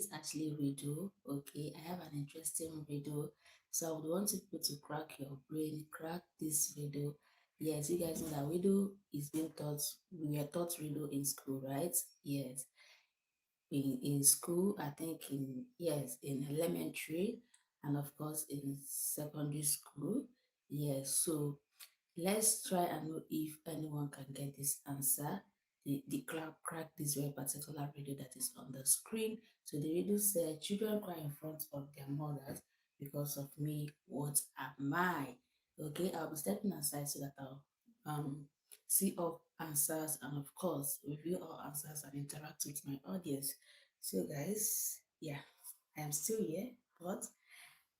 It's actually riddle. Okay, I have an interesting riddle. So I would want people to crack your brain, crack this riddle. Yes, you guys know that riddle is being taught. We were taught riddle in school, right? Yes. In school, I think in elementary and of course in secondary school. Yes. So let's try and know if anyone can get this answer. The crack this very particular riddle that is on the screen. So the riddle said, children cry in front of their mothers because of me. What am I? Okay, I'll be stepping aside so that I'll see all answers and of course review all answers and interact with my audience. So guys, yeah, I am still here, but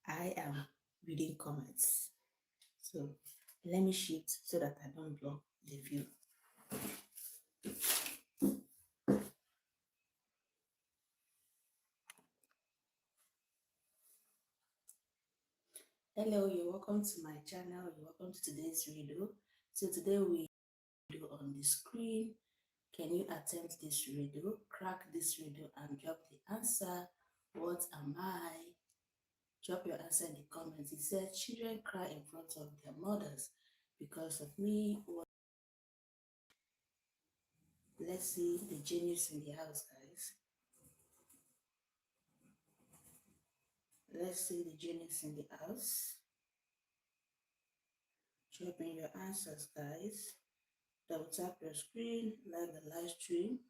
I am reading comments. So let me shift so that I don't block the view. Hello, you're welcome to my channel. You're welcome to today's video. So today we do on the screen. Can you attempt this riddle? Crack this riddle and drop the answer. What am I? Drop your answer in the comments. It says children cry in front of their mothers because of me. Let's see the genius in the house, guys. Let's see the genius in the house. Drop in your answers, guys. Double tap your screen, like the live stream.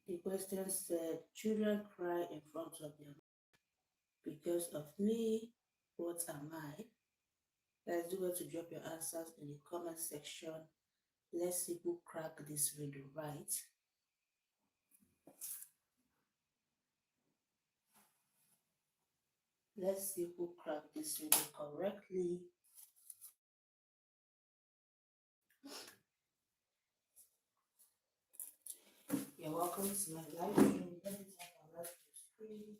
The question said, children cry in front of them because of me. What am I? Guys, do well to drop your answers in the comment section. Let's see who crack this riddle right. Let's see who cracked this riddle correctly. You're welcome to my live stream. Let me tap on live screen.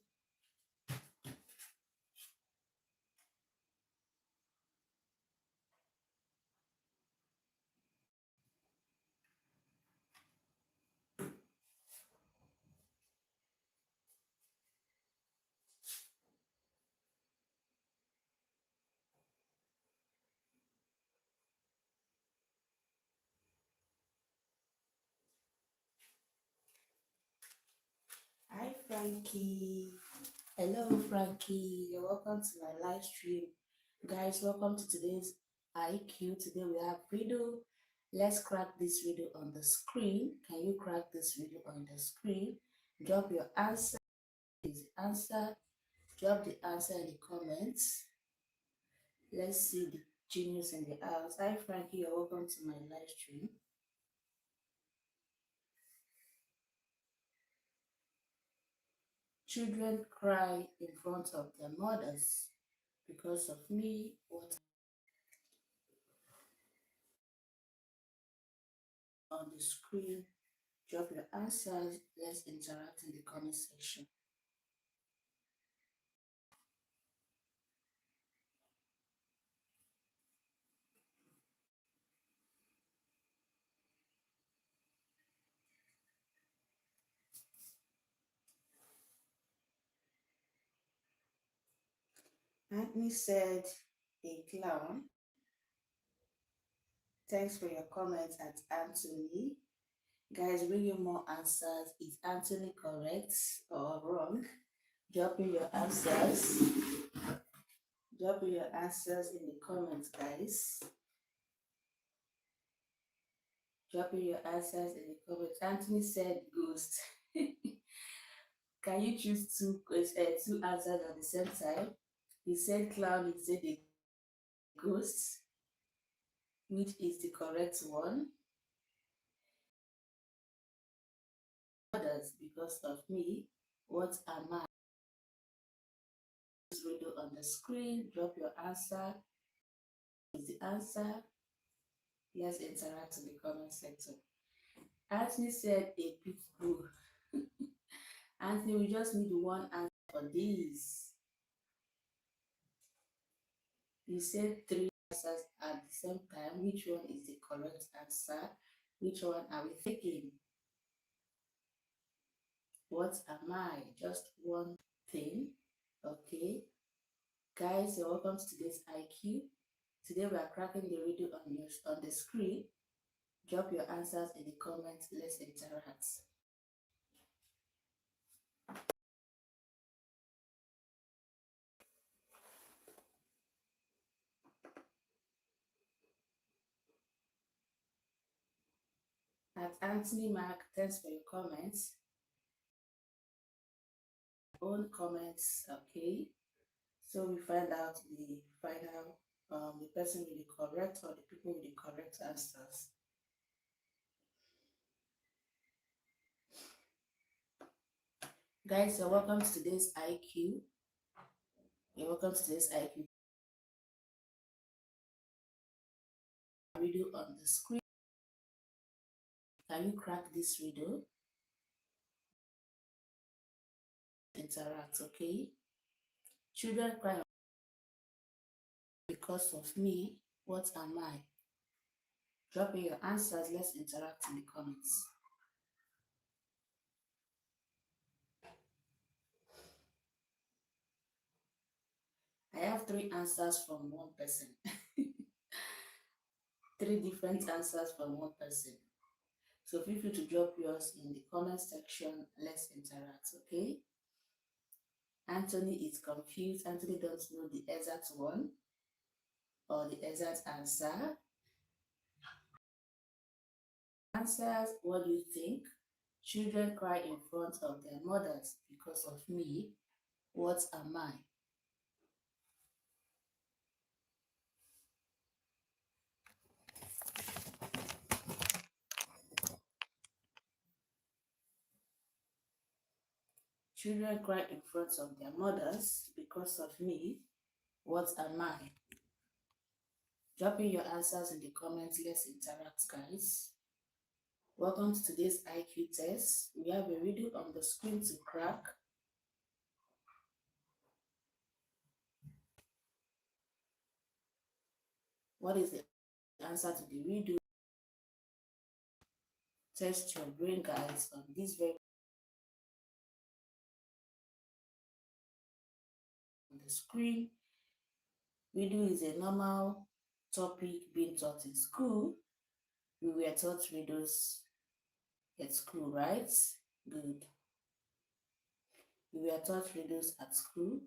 Hi, Frankie. Hello, Frankie. You're welcome to my live stream. Guys, welcome to today's IQ. Today we have riddle. Let's crack this riddle on the screen. Can you crack this riddle on the screen? Drop your answer. Is the answer. Drop the answer in the comments. Let's see the genius in the house. Hi, Frankie. You're welcome to my live stream. Children cry in front of their mothers because of me. What on the screen? Drop your answers. Let's interact in the comment section. Anthony said, a clown. Thanks for your comments at Anthony. Guys, bring you more answers. Is Anthony correct or wrong? Drop in your answers. Drop in your answers in the comments, guys. Drop in your answers in the comments. Anthony said ghost. Can you choose two answers at the same time? He said clown, he said a ghost. Which is the correct one? Others because of me. What am I? Riddle on the screen. Drop your answer. Is the answer? Let's interact in the comment section. Anthony said a pit bull. Anthony, we just need one answer for this. You said three answers at the same time. Which one is the correct answer? Which one are we thinking? What am I? Just one thing. Okay. Guys, you're welcome to today's IQ. Today we are cracking the riddle on the screen. Drop your answers in the comments. Let's interact. At Anthony Mark, thanks for your comments. Own comments, okay? So we find out the final, the person with the correct or the people with the correct answers. Guys, you're welcome to today's IQ. You're welcome to today's IQ riddle on the screen. Can you crack this riddle? Interact, okay? Children cry because of me. What am I? Drop in your answers. Let's interact in the comments. I have three answers from one person. Three different answers from one person. So feel free to drop yours in the comment section. Let's interact, okay? Anthony is confused. Anthony doesn't know the exact one or the exact answer. Answers, what do you think? Children cry in front of their mothers because of me. What am I? Children cry in front of their mothers because of me. What am I? Drop in your answers in the comments. Let's interact, guys. Welcome to today's IQ test. We have a riddle on the screen to crack. What is the answer to the riddle? Test your brain, guys, on this very on the screen. Riddle is a normal topic being taught in school. We were taught riddles at school, right? Good. We were taught riddles at school.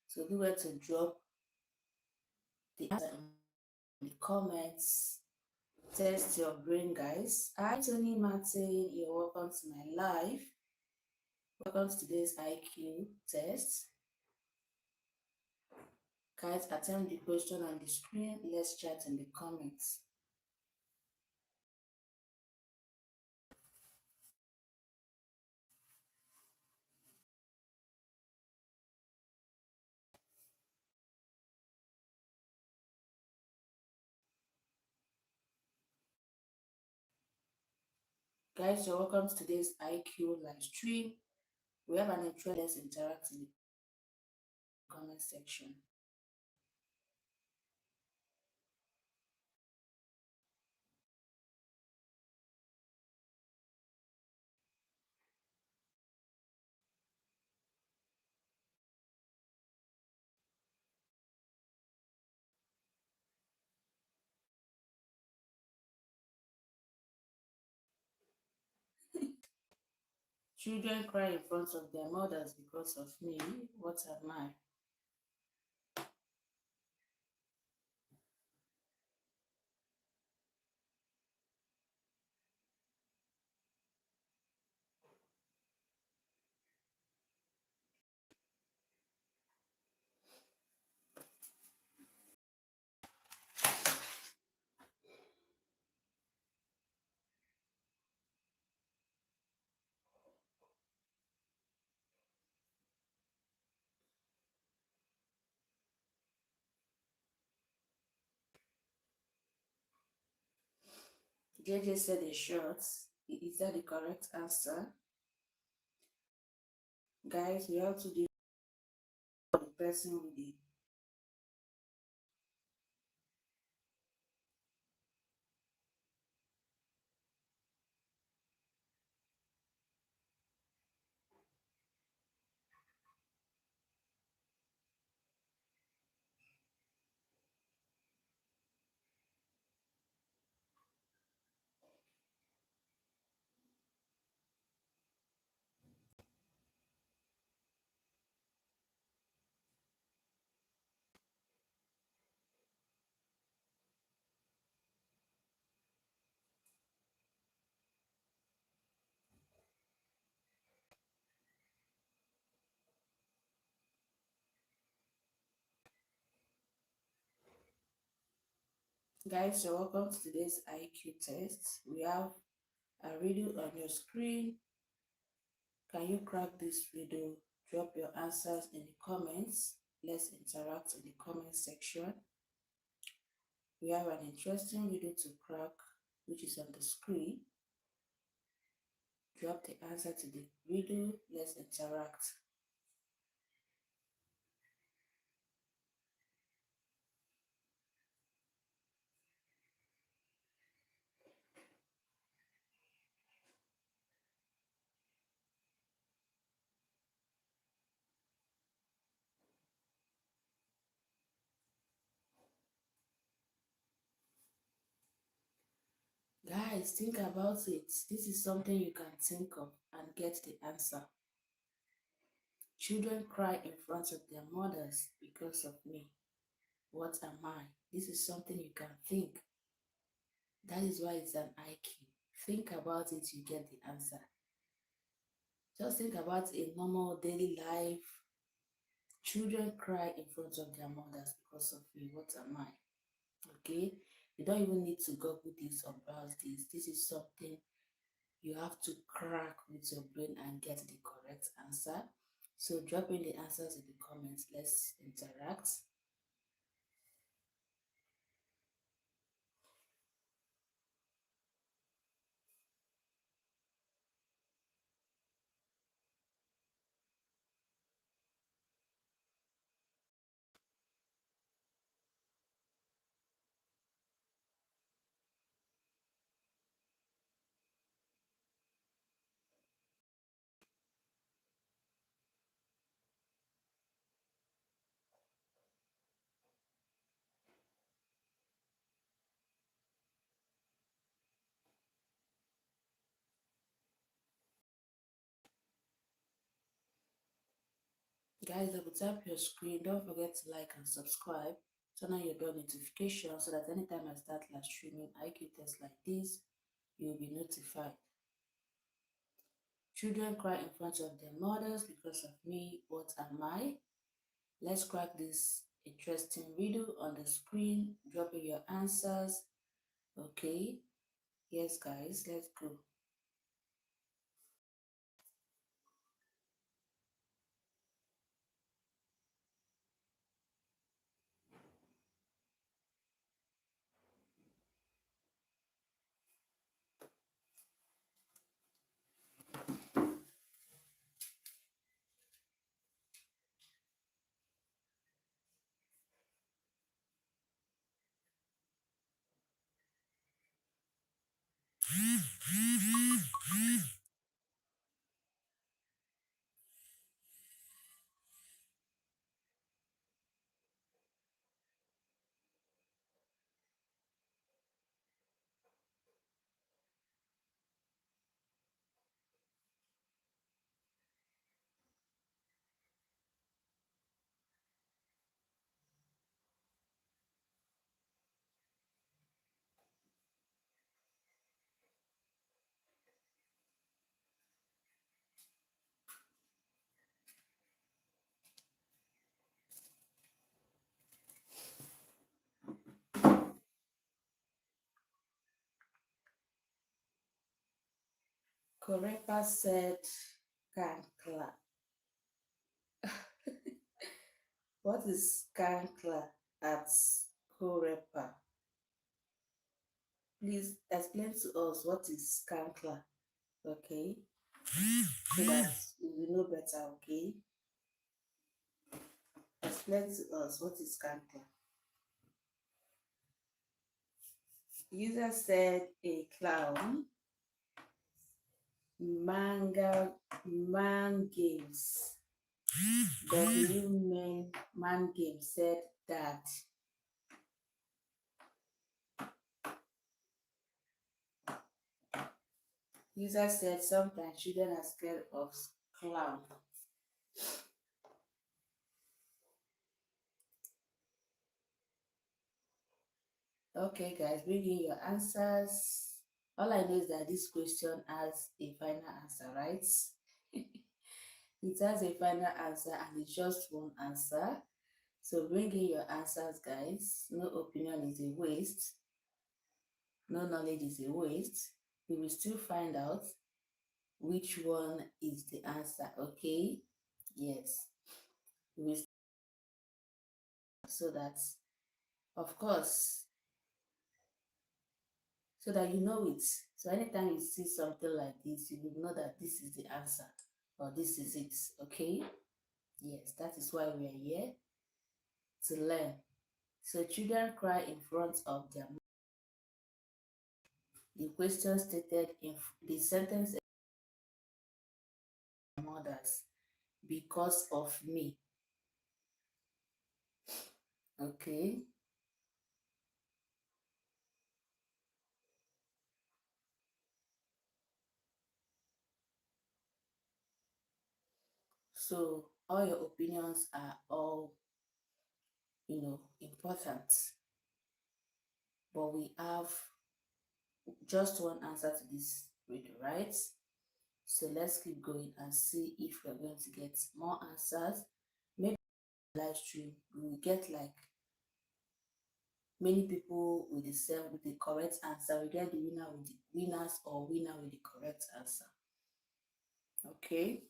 So we were to drop the answer in the comments. Test your brain, guys. Hi, Tony Martin. You're welcome to my live. Welcome to today's IQ test. Guys, attempt the question on the screen. Let's chat in the comments. Guys, you're welcome to today's IQ live stream. We have an interest interact in the comment section. Children cry in front of their mothers because of me. What am I? JJ said a short. Is that the correct answer? Guys, we have to do the person with the guys, you're welcome to today's IQ test. We have a riddle on your screen. Can you crack this riddle? Drop your answers in the comments. Let's interact in the comment section. We have an interesting riddle to crack, which is on the screen. Drop the answer to the riddle. Let's interact. Guys, think about it. This is something you can think of and get the answer. Children cry in front of their mothers because of me. What am I? This is something you can think. That is why it's an IQ. Think about it, you get the answer. Just think about a normal daily life. Children cry in front of their mothers because of me. What am I? Okay? You don't even need to Google this or browse this. This is something you have to crack with your brain and get the correct answer. So drop in the answers in the comments. Let's interact. Guys, double tap your screen. Don't forget to like and subscribe. Turn on your bell notification so that anytime I start live streaming IQ tests like this, you'll be notified. Children cry in front of their mothers because of me. What am I? Let's crack this interesting riddle on the screen. Drop in your answers. Okay. Yes, guys, let's go. Korepa said, Kankla. What is Kankla at Korepa? Please explain to us what is Kankla. Okay, so that we will know better. Okay, explain to us what is canker. User said a clown, manga, man games. W man game said that. User said sometimes children are scared of clown. Okay, guys, bring in your answers. All I know is that this question has a final answer, right? It has a final answer and it's just one answer. So bring in your answers, guys. No opinion is a waste. No knowledge is a waste. We will still find out which one is the answer, okay? Yes. We will, so that, of course, so that you know it. So anytime you see something like this, you will know that this is the answer or this is it, okay? Yes, that is why we are here, to learn. So children cry in front of their mother. The question stated in the sentence mothers because of me. Okay. So all your opinions are all, important. But we have just one answer to this riddle, right? So let's keep going and see if we're going to get more answers. Maybe live stream we will get like many people with the same with the correct answer. We get the winner with the winners or winner with the correct answer. Okay.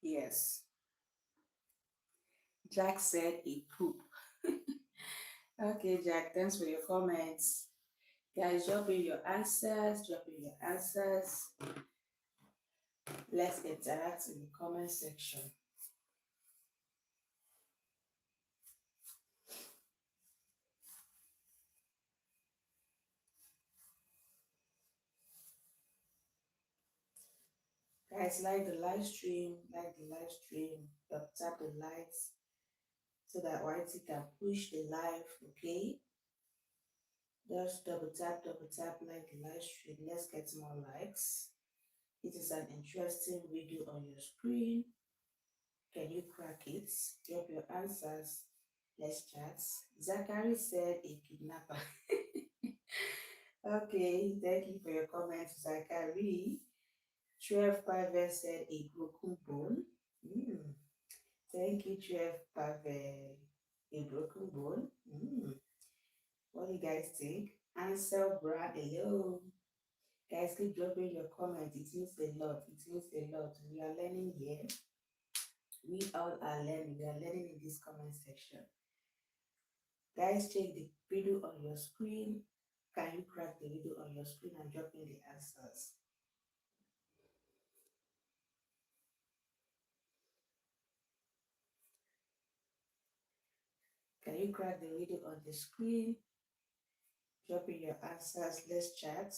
Yes. Jack said a poop. Okay, Jack, thanks for your comments. Guys, drop in your answers, drop in your answers. Let's interact in the comment section. Guys, like the live stream, tap the likes so that YT can push the live, okay? Just double tap, like the live stream. Let's get more likes. It is an interesting video on your screen. Can you crack it? Drop your answers. Let's chat. Zachary said a kidnapper. Okay, thank you for your comments, Zachary. 12 Pave said a broken bone. Mm. Thank you, 12 Pave. A broken bone. Mm. What do you guys think? Ansel Brad, hello. Guys, keep dropping your comments. It means a lot. It means a lot. We are learning here. We all are learning. We are learning in this comment section. Guys, check the video on your screen. Can you crack the video on your screen and drop in the answers? Can you crack the video on the screen? Drop in your answers. Let's chat.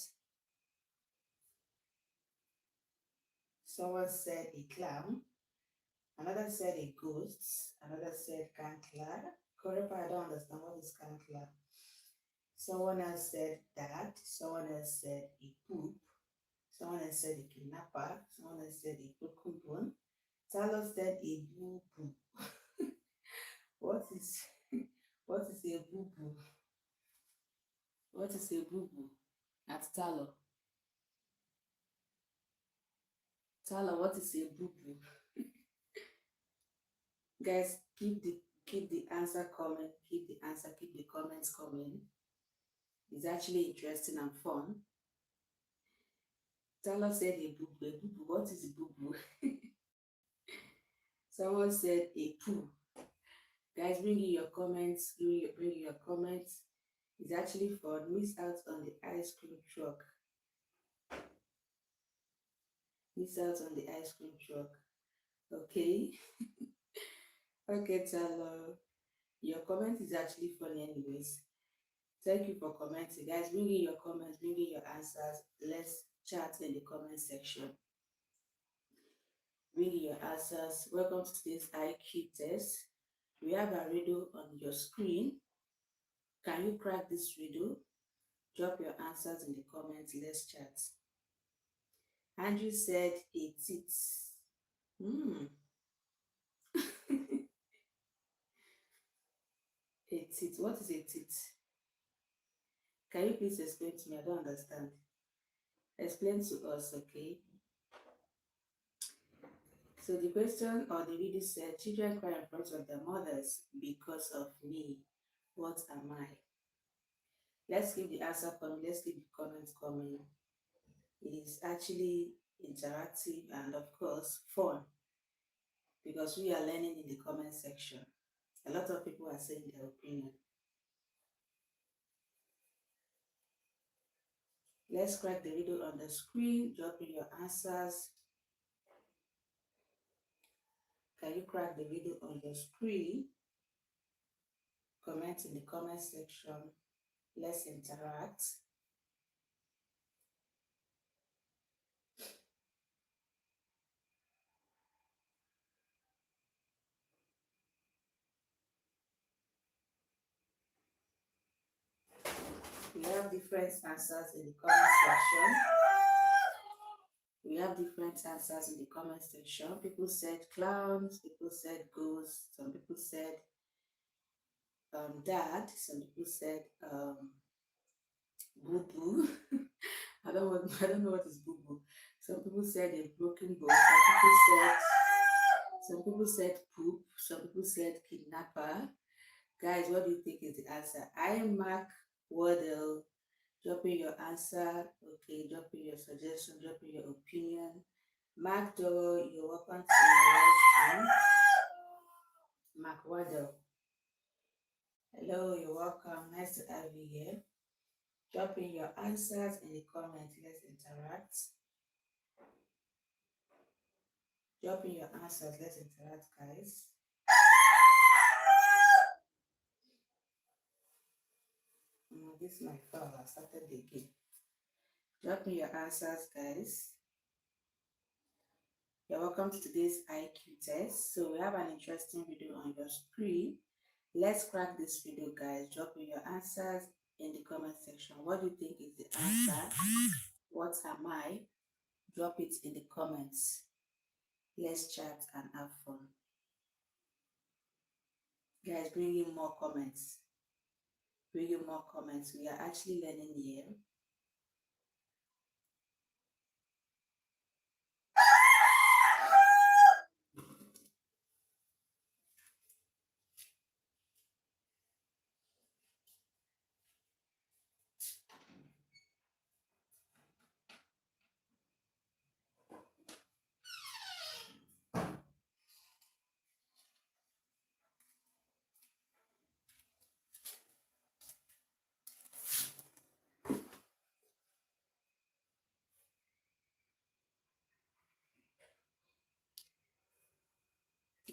Someone said a clown. Another said a ghost. Another said cankler. Correct, I don't understand what is cankler. Someone else said that. Someone else said a poop. Someone else said a kidnapper. Someone else said a broken bone. Talos said a boo boo. What is what is a boo boo? What is a boo boo? At Talo. Talo, what is a boo boo? Guys, keep the answer coming. Keep the answer. Keep the comments coming. It's actually interesting and fun. Talo said a boo boo. A boo boo. What is a boo boo? Someone said a poo. Guys, bring in your comments. Bring in your comments. It's actually fun. Miss out on the ice cream truck. Miss out on the ice cream truck. Okay. Okay, Talo. Your comment is actually funny anyways. Thank you for commenting. Guys, bring in your comments, bring in your answers. Let's chat in the comment section. Bring in your answers. Welcome to today's IQ test. We have a riddle on your screen. Can you crack this riddle? Drop your answers in the comments. Let's chat. Andrew said a tit. Hmm. A tit. What is a tit? Can you please explain to me? I don't understand. Explain to us, okay? So the question or the video said, children cry in front of their mothers because of me. What am I? Let's keep the answer coming. Let's keep the comments coming. It is actually interactive and of course fun because we are learning in the comment section. A lot of people are saying their opinion. Let's crack the video on the screen. Drop in your answers. Can you crack the video on your screen? Comment in the comment section. Let's interact. We have different answers in the comment section. We have different answers in the comment section. People said clowns, people said ghosts, some people said dad, some people said boo boo. I don't know what is boo boo. Some people said a broken bone. Some people said poop. Some people said kidnapper. Guys, what do you think is the answer? I Mark Waddle. Drop in your answer. Okay, drop in your suggestion, drop in your opinion. Mark Doro, you're welcome to my live stream. Mark Waddle. Hello, you're welcome. Nice to have you here. Drop in your answers in the comments. Let's interact. Drop in your answers. Let's interact, guys. This is my file. I started again. Drop in your answers, guys. You're welcome to today's IQ test. So we have an interesting video on your screen. Let's crack this video, guys. Drop in your answers in the comment section. What do you think is the answer? What am I? Drop it in the comments. Let's chat and have fun. Guys, bring in more comments. Bring in more comments. We are actually learning here.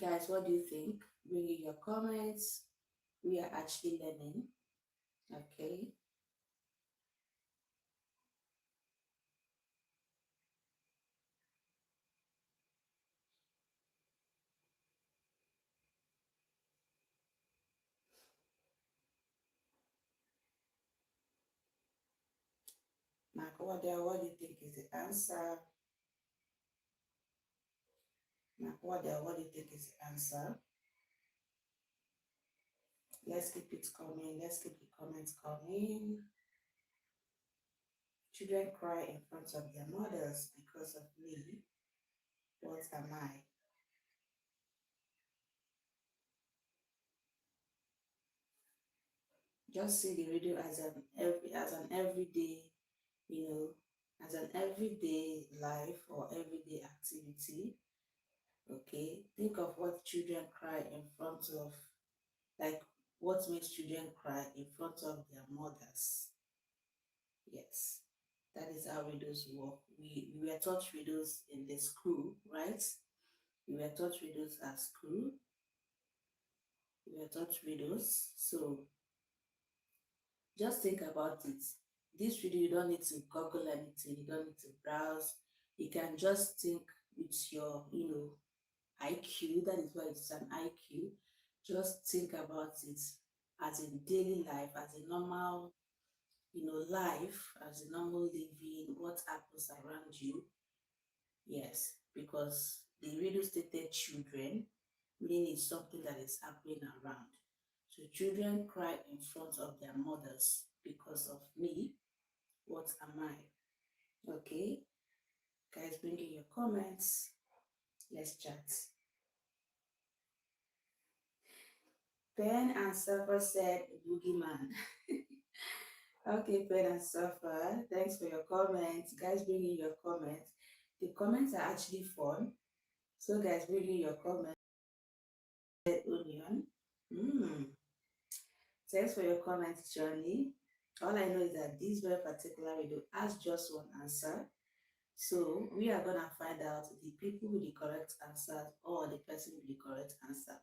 Guys, what do you think? Bring in your comments. We are actually learning. Okay. Mark, what do you think is the answer? Mark, what do you think is the answer? Let's keep it coming. Let's keep the comments coming. Children cry in front of their mothers because of me. What am I? Just see the video as an everyday, you know, as an everyday life or everyday activity. Okay, think of what children cry in front of, like what makes children cry in front of their mothers. Yes. That is how riddles work. We were taught riddles in the school, right? We were taught riddles at school. We were taught riddles. So just think about it. This video, you don't need to Google anything. You don't need to browse. You can just think with your, IQ. That is why it's an IQ. Just think about it as in daily life, as a normal, life, as a normal living, what happens around you. Yes, because the riddle stated children, meaning it's something that is happening around. So children cry in front of their mothers because of me. What am I? Okay, guys, bring in your comments. Let's chat. Pen and Suffer said boogeyman. Okay, Pen and Suffer, thanks for your comments. Guys, bring in your comments. The comments are actually fun. So guys, bring in your comments. Onion. Mm. Thanks for your comments, Johnny. All I know is that this very particular video has just one answer. So we are gonna find out the people with the correct answer or the person with the correct answer.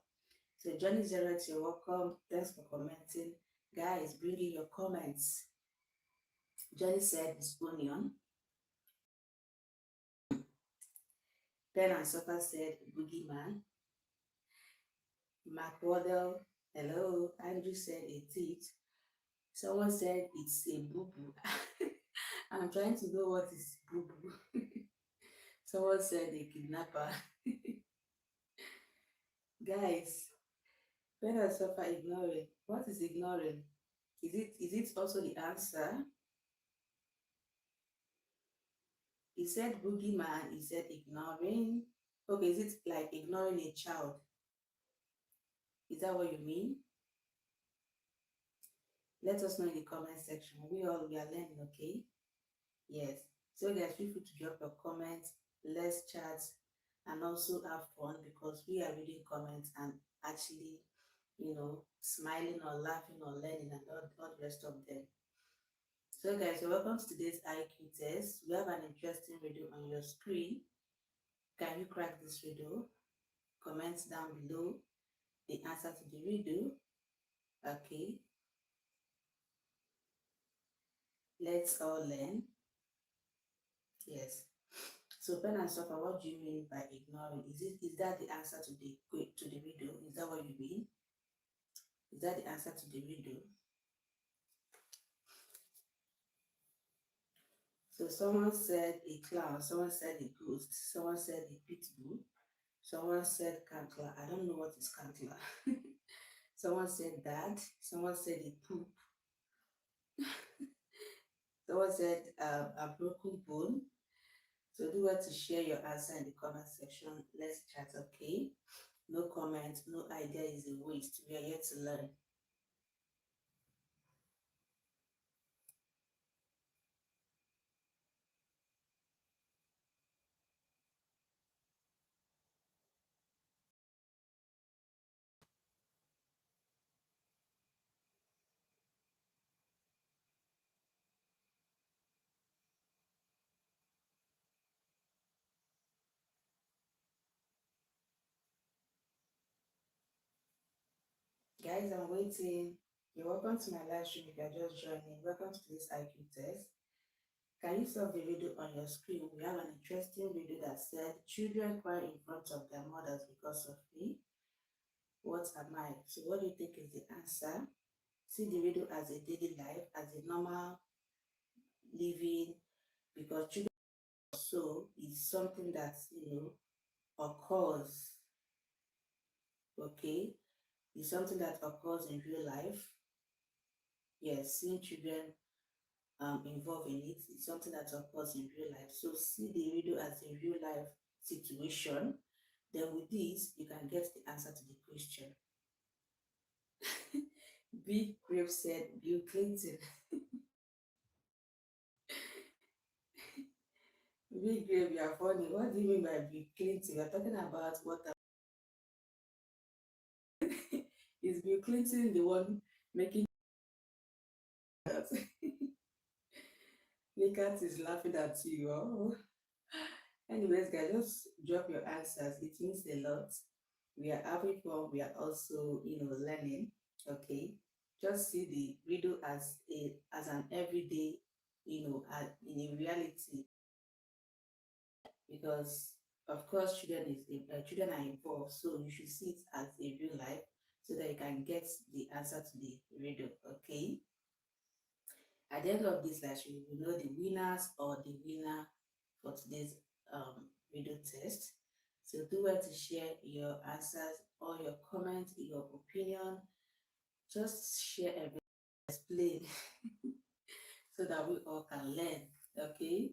So Johnny Zeret, you're welcome. Thanks for commenting. Guys, bring in your comments. Johnny said it's onion. Pen and Supper said boogeyman. Mark Waddell, hello. Andrew said a teeth. Someone said it's a boo-boo. I'm trying to know what is boo-boo. Someone said a kidnapper. Guys, when I suffer ignoring, what is ignoring? Is it also the answer? He said boogeyman, he said ignoring. Okay, is it like ignoring a child? Is that what you mean? Let us know in the comment section. We are learning, okay? Yes. So guys, feel free to drop your comments. Let's chat and also have fun because we are reading comments and actually, smiling or laughing or learning and all the rest of them. So guys, you're welcome to today's IQ test. We have an interesting video on your screen. Can you crack this riddle? Comment down below the answer to the riddle. Okay, let's all learn. Yes. So pen and suffer, what do you mean by ignoring? Is that the answer to the riddle? Is that what you mean? Is that the answer to the riddle? So someone said a clown, someone said a ghost, someone said a pit bull, someone said cankler. I don't know what is cankler. Someone said dad, someone said a poop, someone said a broken bone. So do well to share your answer in the comment section. Let's chat, okay? No comment, no idea is a waste. We are here to learn. Guys, I'm waiting. You're welcome to my live stream if you're just joining. Welcome to this IQ test. Can you solve the riddle on your screen? We have an interesting video that said, children cry in front of their mothers because of me. What am I? So what do you think is the answer? See the riddle as a daily life, as a normal living, because children also is something that, occurs, okay? It's something that occurs in real life. Yes, seeing children involved in it is something that occurs in real life. So see the riddle as a real life situation. Then with this, you can get the answer to the question. Big Grave said Bill Clinton. Big Grave, you are funny. What do you mean by Bill Clinton? You're talking about what is Bill Clinton the one making that? Cat is laughing at you. Oh. Anyways, guys, just drop your answers. It means a lot. We are having fun. We are also, learning. Okay. Just see the riddle as an everyday, in a reality, because of course children are involved, so you should see it as a real life so that you can get the answer to the riddle. Okay. At the end of this lecture, you will know the winners or the winner for today's video test. So do well to share your answers or your comments, your opinion. Just share everything, explain so that we all can learn. Okay.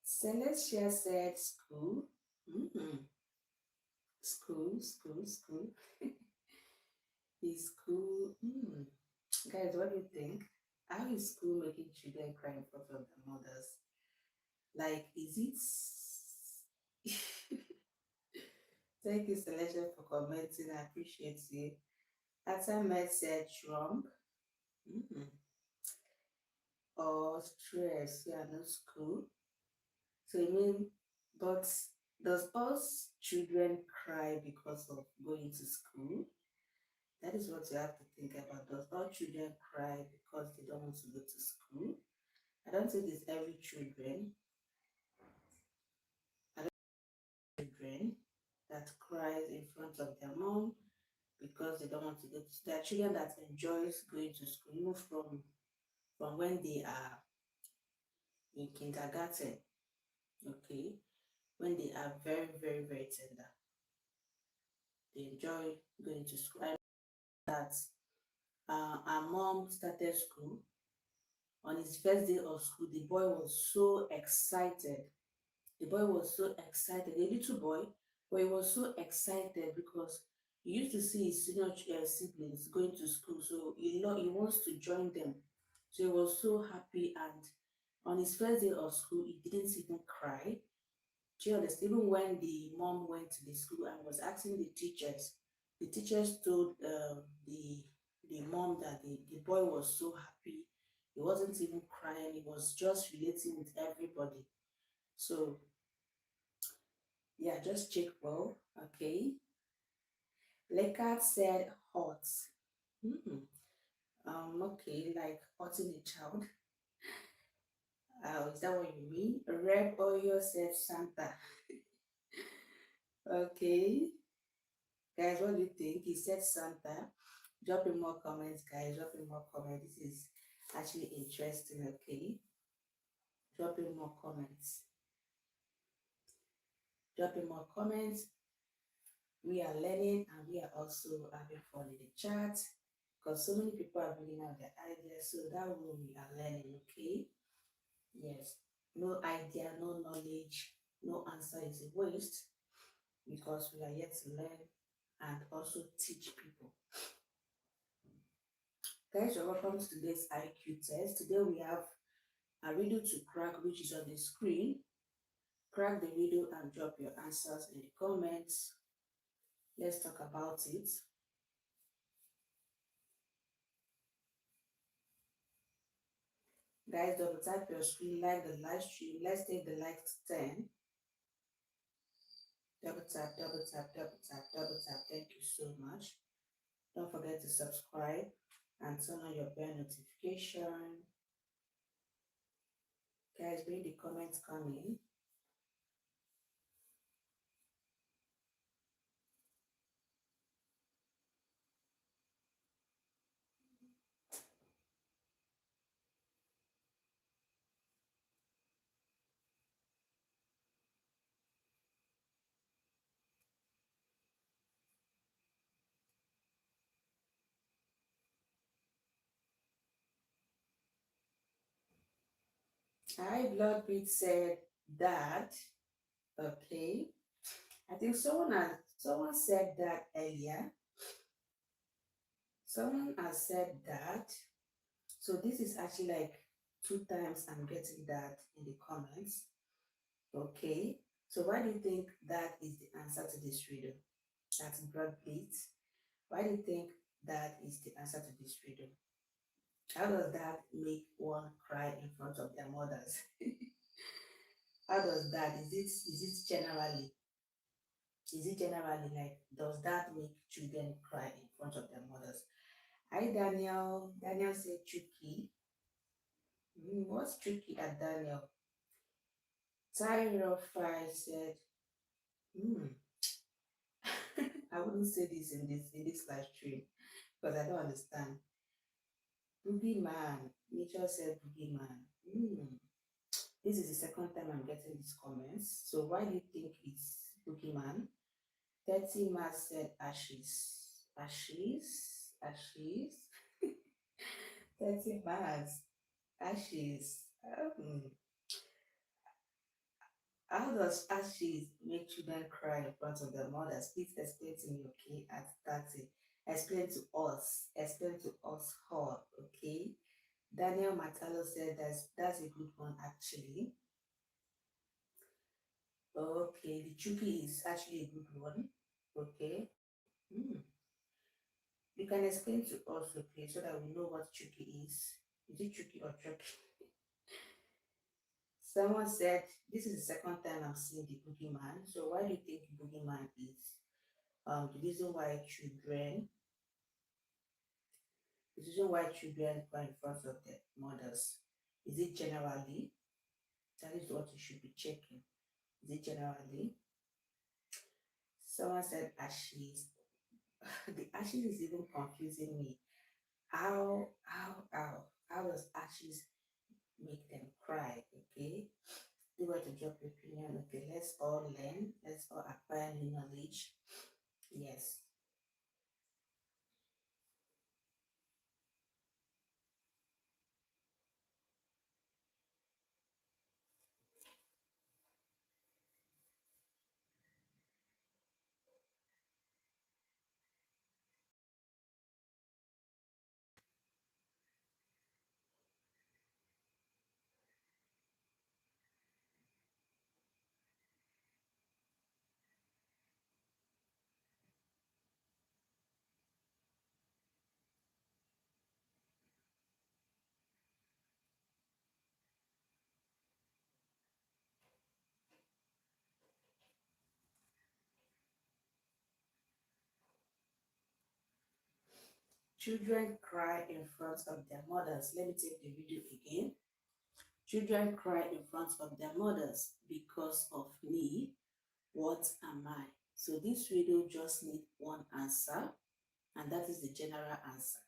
Celestia said school. Mm-hmm. School. Is school. Guys, what do you think? How is school making children cry in front of their mothers? Like, is it? Thank you, Celestia, for commenting. I appreciate you. Atamed said Trump. Mm-hmm. Or stress. Yeah, no school. So you mean, but does us children cry because of going to school? That is what you have to think about. Does all children cry because they don't want to go to school? I don't think it's every children. I don't think children that cries in front of their mom because they don't want to go to. There are children that enjoys going to school, even from when they are in kindergarten. Okay, when they are very very very tender, they enjoy going to school. I know that our mom started school. On his first day of school, the boy was so excited. The boy was so excited, a little boy, but he was so excited because he used to see his senior siblings going to school, so he wants to join them. So he was so happy, and on his first day of school, he didn't even cry. Do you understand? Even when the mom went to the school and was asking the teachers told the mom that the boy was so happy. He wasn't even crying. He was just relating with everybody. So yeah, just check well. Okay. Lekat said hot. Hmm. Okay, like hot in a child. Is that what you mean? Red Oil said Santa. Okay. Guys, what do you think? He said Santa. Drop in more comments, guys. Drop in more comments. This is actually interesting. Okay. Drop in more comments. Drop in more comments. We are learning and we are also having fun in the chat because so many people are bringing out their ideas. So that way we are learning. Okay. Yes. No idea, no knowledge, no answer is a waste because we are yet to learn and also teach people. Guys, you're welcome to today's IQ test. Today we have a riddle to crack, which is on the screen. Crack the riddle and drop your answers in the comments. Let's talk about it. Guys, double tap your screen, like the live stream. Let's take the like to 10. Double tap, double tap, double tap, double tap. Thank you so much. Don't forget to subscribe and turn on your bell notification. Guys, bring the comments coming. High blood beat said that. Okay. I think someone said that earlier. Someone has said that. So this is actually like 2 times I'm getting that in the comments. Okay. So why do you think that is the answer to this riddle? That's blood beat. Why do you think that is the answer to this riddle? How does that make one cry in front of their mothers? How does that? Is it generally like, does that make children cry in front of their mothers? Hi Daniel. Daniel said tricky. What's tricky at Daniel? Tyro Five said, hmm, I wouldn't say this in this live stream because I don't understand. Boogeyman. Nature said boogeyman. This is the second time I'm getting these comments. So why do you think it's boogeyman? 30 Mars said ashes. Ashes? Ashes? 30 Mars. Ashes. How does ashes make children cry in front of their mothers? Please explain to me, okay? At 30. Explain to us. Explain to us all, okay? Daniel Matalo said that's a good one actually. Okay, the Chuki is actually a good one. Okay. You can explain to us, okay, so that we know what Chuki is. Is it Chuki or Chucky? Someone said this is the second time I'm seeing the boogeyman. So why do you think boogeyman is the reason why children cry in front of their mothers? Is it generally? That is what you should be checking. Is it generally? Someone said ashes. The ashes is even confusing me. How does ashes make them cry? Okay. Do want to drop your opinion. Okay, let's all learn. Let's all acquire new knowledge. Yes. Children cry in front of their mothers. Let me take the video again. Children cry in front of their mothers because of me. What am I? So this video just need one answer, and that is the general answer.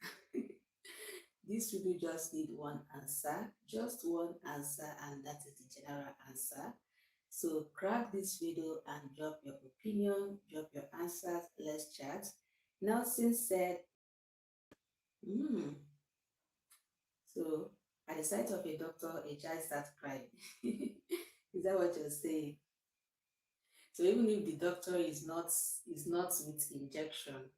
This video just need one answer, just one answer, and that is the general answer. So crack this video and drop your opinion, drop your answers. Let's chat. Nelson said, hmm. So at the sight of a doctor, a child starts crying. Is that what you're saying? So even if the doctor is not with injection,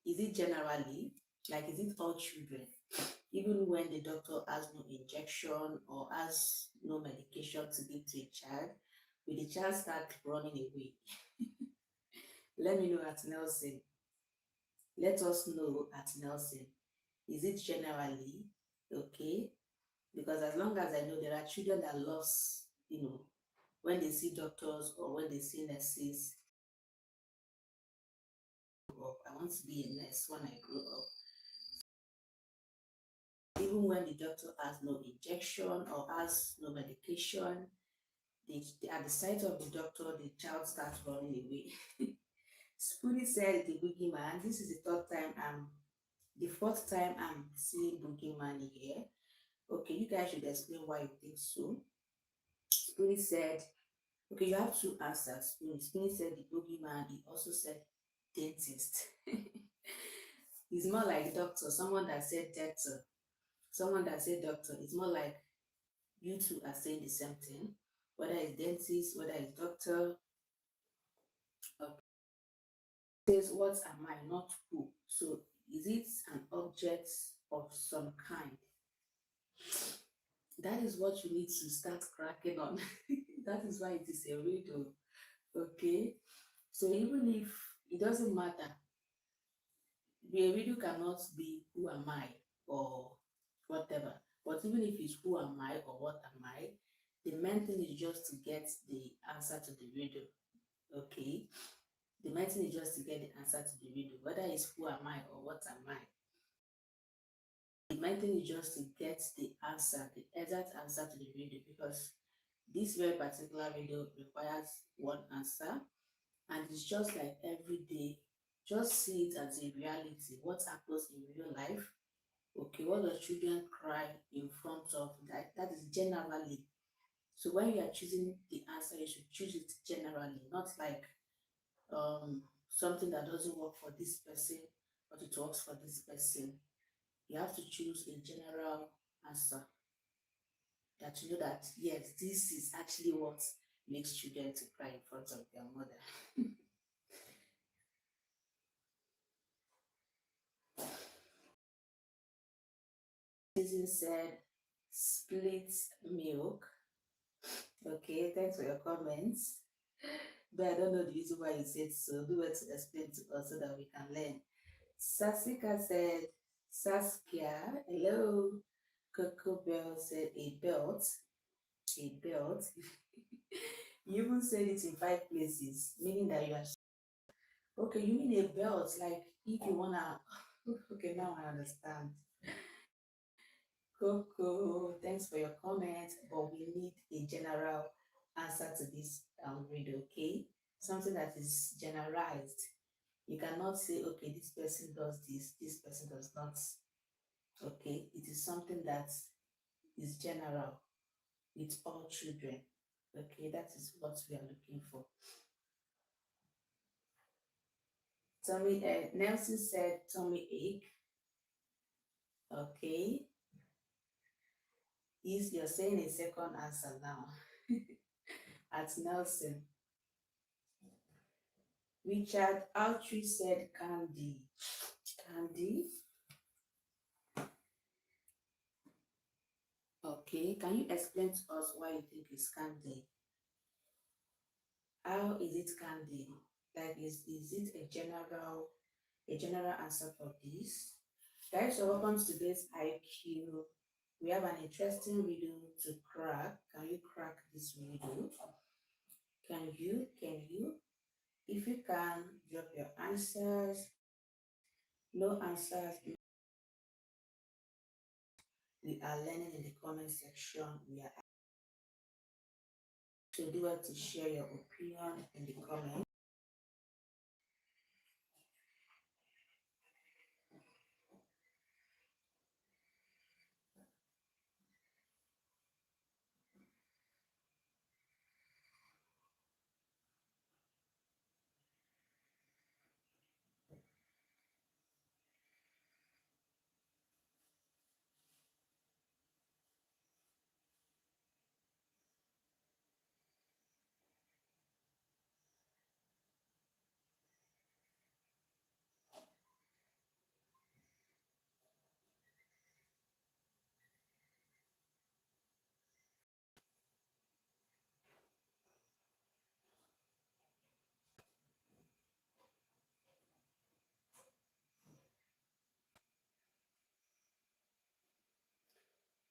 is it generally, like, is it all children? Even when the doctor has no injection or has no medication to give to a child, will the child start running away? Let me know at Nelson. Let us know at Nelson. Is it generally okay? Because as long as I know, there are children that loves, when they see doctors or when they see nurses. I want to be a nurse when I grow up. Even when the doctor has no injection or has no medication, at the sight of the doctor, the child starts running away. Spoonie said the boogeyman. This is the fourth time I'm seeing boogeyman here. Okay, you guys should explain why you think so. Spoonie said, okay, you have two answers. Spoonie said the boogeyman. He also said dentist. It's more like doctor, someone that said doctor. Someone that said doctor. It's more like you two are saying the same thing. Whether it's dentist, whether it's doctor. Okay. Says, what am I, not who? So is it an object of some kind? That is what you need to start cracking on. That is why it is a riddle. Okay. So even if it doesn't matter, The video cannot be who am I or whatever. But even if it's who am I or what am I, the main thing is just to get the answer to the video. Okay. The main thing is just to get the answer to the video, whether it's who am I or what am I. The main thing is just to get the answer, the exact answer to the video, because this very particular video requires one answer, and it's just like every day. Just see it as a reality. What happens in real life? Okay, what does children cry in front of? That is generally. So when you are choosing the answer, you should choose it generally, not like something that doesn't work for this person, but it works for this person. You have to choose a general answer that you know that yes, this is actually what makes children to cry in front of their mother. Susan said split milk. Okay, thanks for your comments. But I don't know the reason why you said so. Do it to explain to us so that we can learn. Sasika said Saskia. Hello. Coco Bell said a belt. A belt. You even said it in 5 places, meaning that you are okay. You mean a belt, like if you wanna. Okay, now I understand. Coco, thanks for your comment, but we need a general answer to this read, okay? Something that is generalized. You cannot say, okay, this person does this person does not. Okay, it is something that is general with all children. Okay, that is what we are looking for. Tommy, Nelson said tummy ache. Okay, you're saying a second answer now. At Nelson. Richard Altry said candy. Candy? Okay, can you explain to us why you think it's candy? How is it candy? Like is it a general answer for this? Guys, so welcome to today's IQ. We have an interesting riddle to crack. Can you crack this riddle? Can you? Can you? If you can, drop your answers. No answers. We are learning in the comment section. We are to do it to share your opinion in the comments.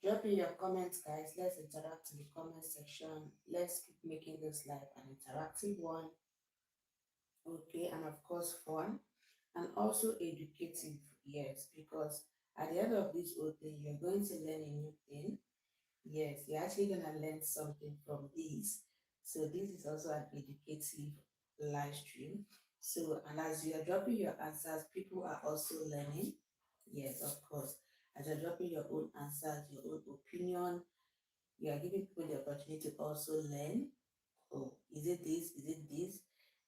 Drop in your comments, guys. Let's interact in the comment section. Let's keep making this live an interactive one. Okay, and of course fun. And also educative, yes, because at the end of this whole thing, you're going to learn a new thing. Yes, you're actually gonna learn something from this. So this is also an educative live stream. So, and as you are dropping your answers, people are also learning. Yes, of course. As you're dropping your own answers, your own opinion, you are giving people the opportunity to also learn. Oh, is it this? Is it this?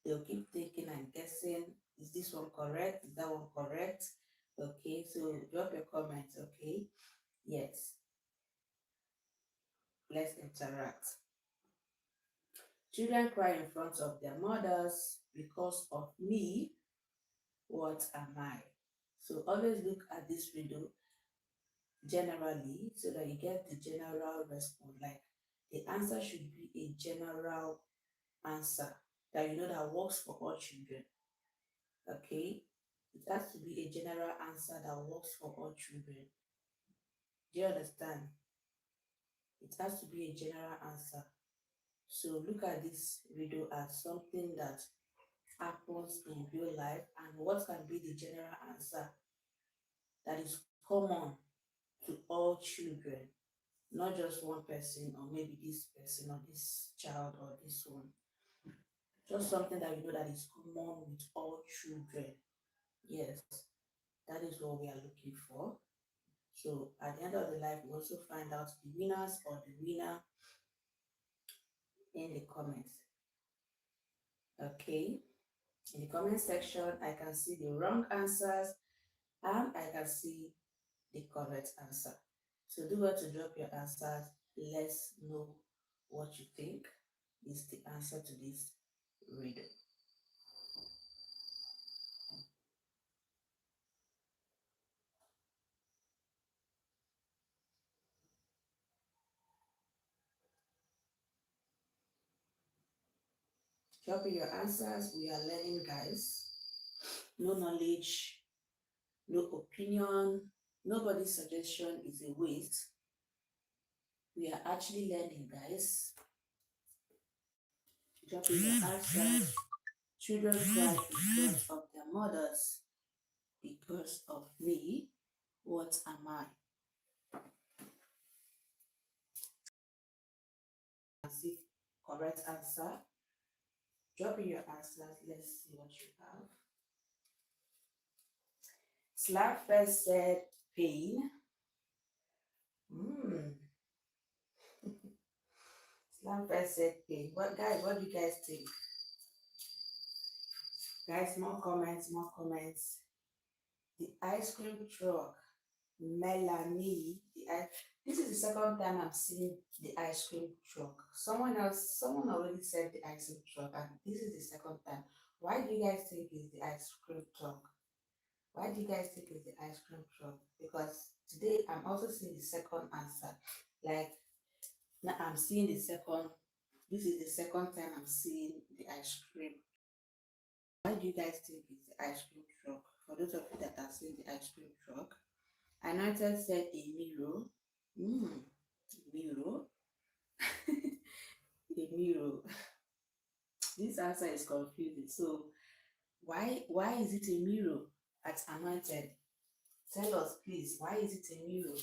They'll keep thinking and guessing. Is this one correct? Is that one correct? Okay, so drop your comments, okay? Yes, let's interact. Children cry in front of their mothers because of me. What am I? So always look at this video generally so that you get the general response. Like the answer should be a general answer that you know that works for all children. Okay. It has to be a general answer that works for all children. Do you understand? It has to be a general answer. So look at this riddle as something that happens in real life, and what can be the general answer that is common to all children, not just one person or maybe this person or this child or this one. Just something that you know that is common with all children. Yes, that is what we are looking for. So at the end of the life, we also find out the winners or the winner in the comments. Okay, in the comment section, I can see the wrong answers and I can see the correct answer. So do well to drop your answers. Let's know what you think is the answer to this riddle. Drop in your answers. We are learning, guys. No knowledge, no opinion, nobody's suggestion is a waste. We are actually learning, guys. Drop in your answers. Children cry because of their mothers. Because of me, what am I? See correct answer. Drop in your answers. Let's see what you have. Slap first said pain. Hmm. Slap first said pain. What guys? What do you guys think? Guys, more comments. More comments. The ice cream truck. Melanie. This is the second time I'm seeing the ice cream truck. Someone already said the ice cream truck, and this is the second time. Why do you guys think it's the ice cream truck? Why do you guys think it's the ice cream truck? Because today I'm also seeing the second answer. Like now I'm seeing the second. This is the second time I'm seeing the ice cream. Why do you guys think it's the ice cream truck? For those of you that are seeing the ice cream truck, Anointed said a mirror. Hmm, mirror. A mirror. This answer is confusing. So why is it a mirror at Anointed? Tell us please, why is it a mirror?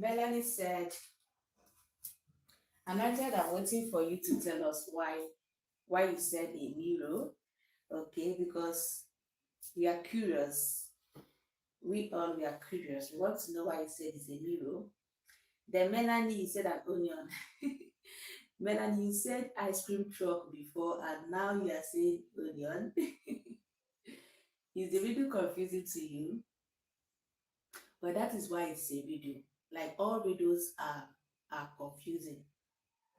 Melanie said, Anointed, I'm waiting for you to tell us why you said a mirror. Okay, because we are curious. We are curious. We want to know why you said it's a mirror. Then Melanie, you said an onion. Melanie, you said ice cream truck before, and now you are saying onion. Is the riddle confusing to you? But that is why it's a riddle. Like all riddles are confusing.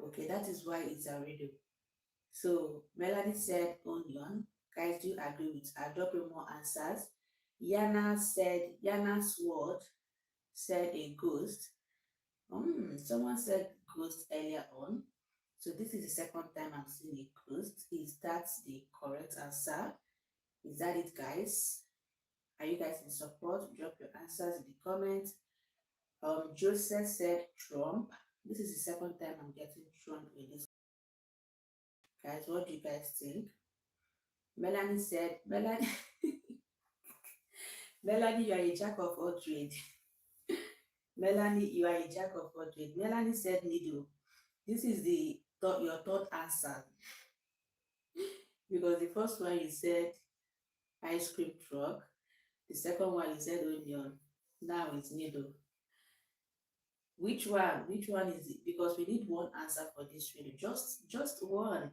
Okay, that is why it's a riddle. So Melanie said onion. Guys, do you agree with her? Drop in more answers. Yana's word said a ghost. Someone said ghost earlier on. So this is the second time I'm seeing a ghost. Is that the correct answer? Is that it, guys? Are you guys in support? Drop your answers in the comments. Joseph said Trump. This is the second time I'm getting Trump with this. Guys, what do you guys think? Melanie said, Melanie, Melanie, you are a jack of all trades. Melanie, you are a jack of all trades. Melanie said needle. This is your third answer, because the first one you said ice cream truck, the second one you said onion, now it's needle. Which one? Which one is it? Because we need one answer for this video. Just one.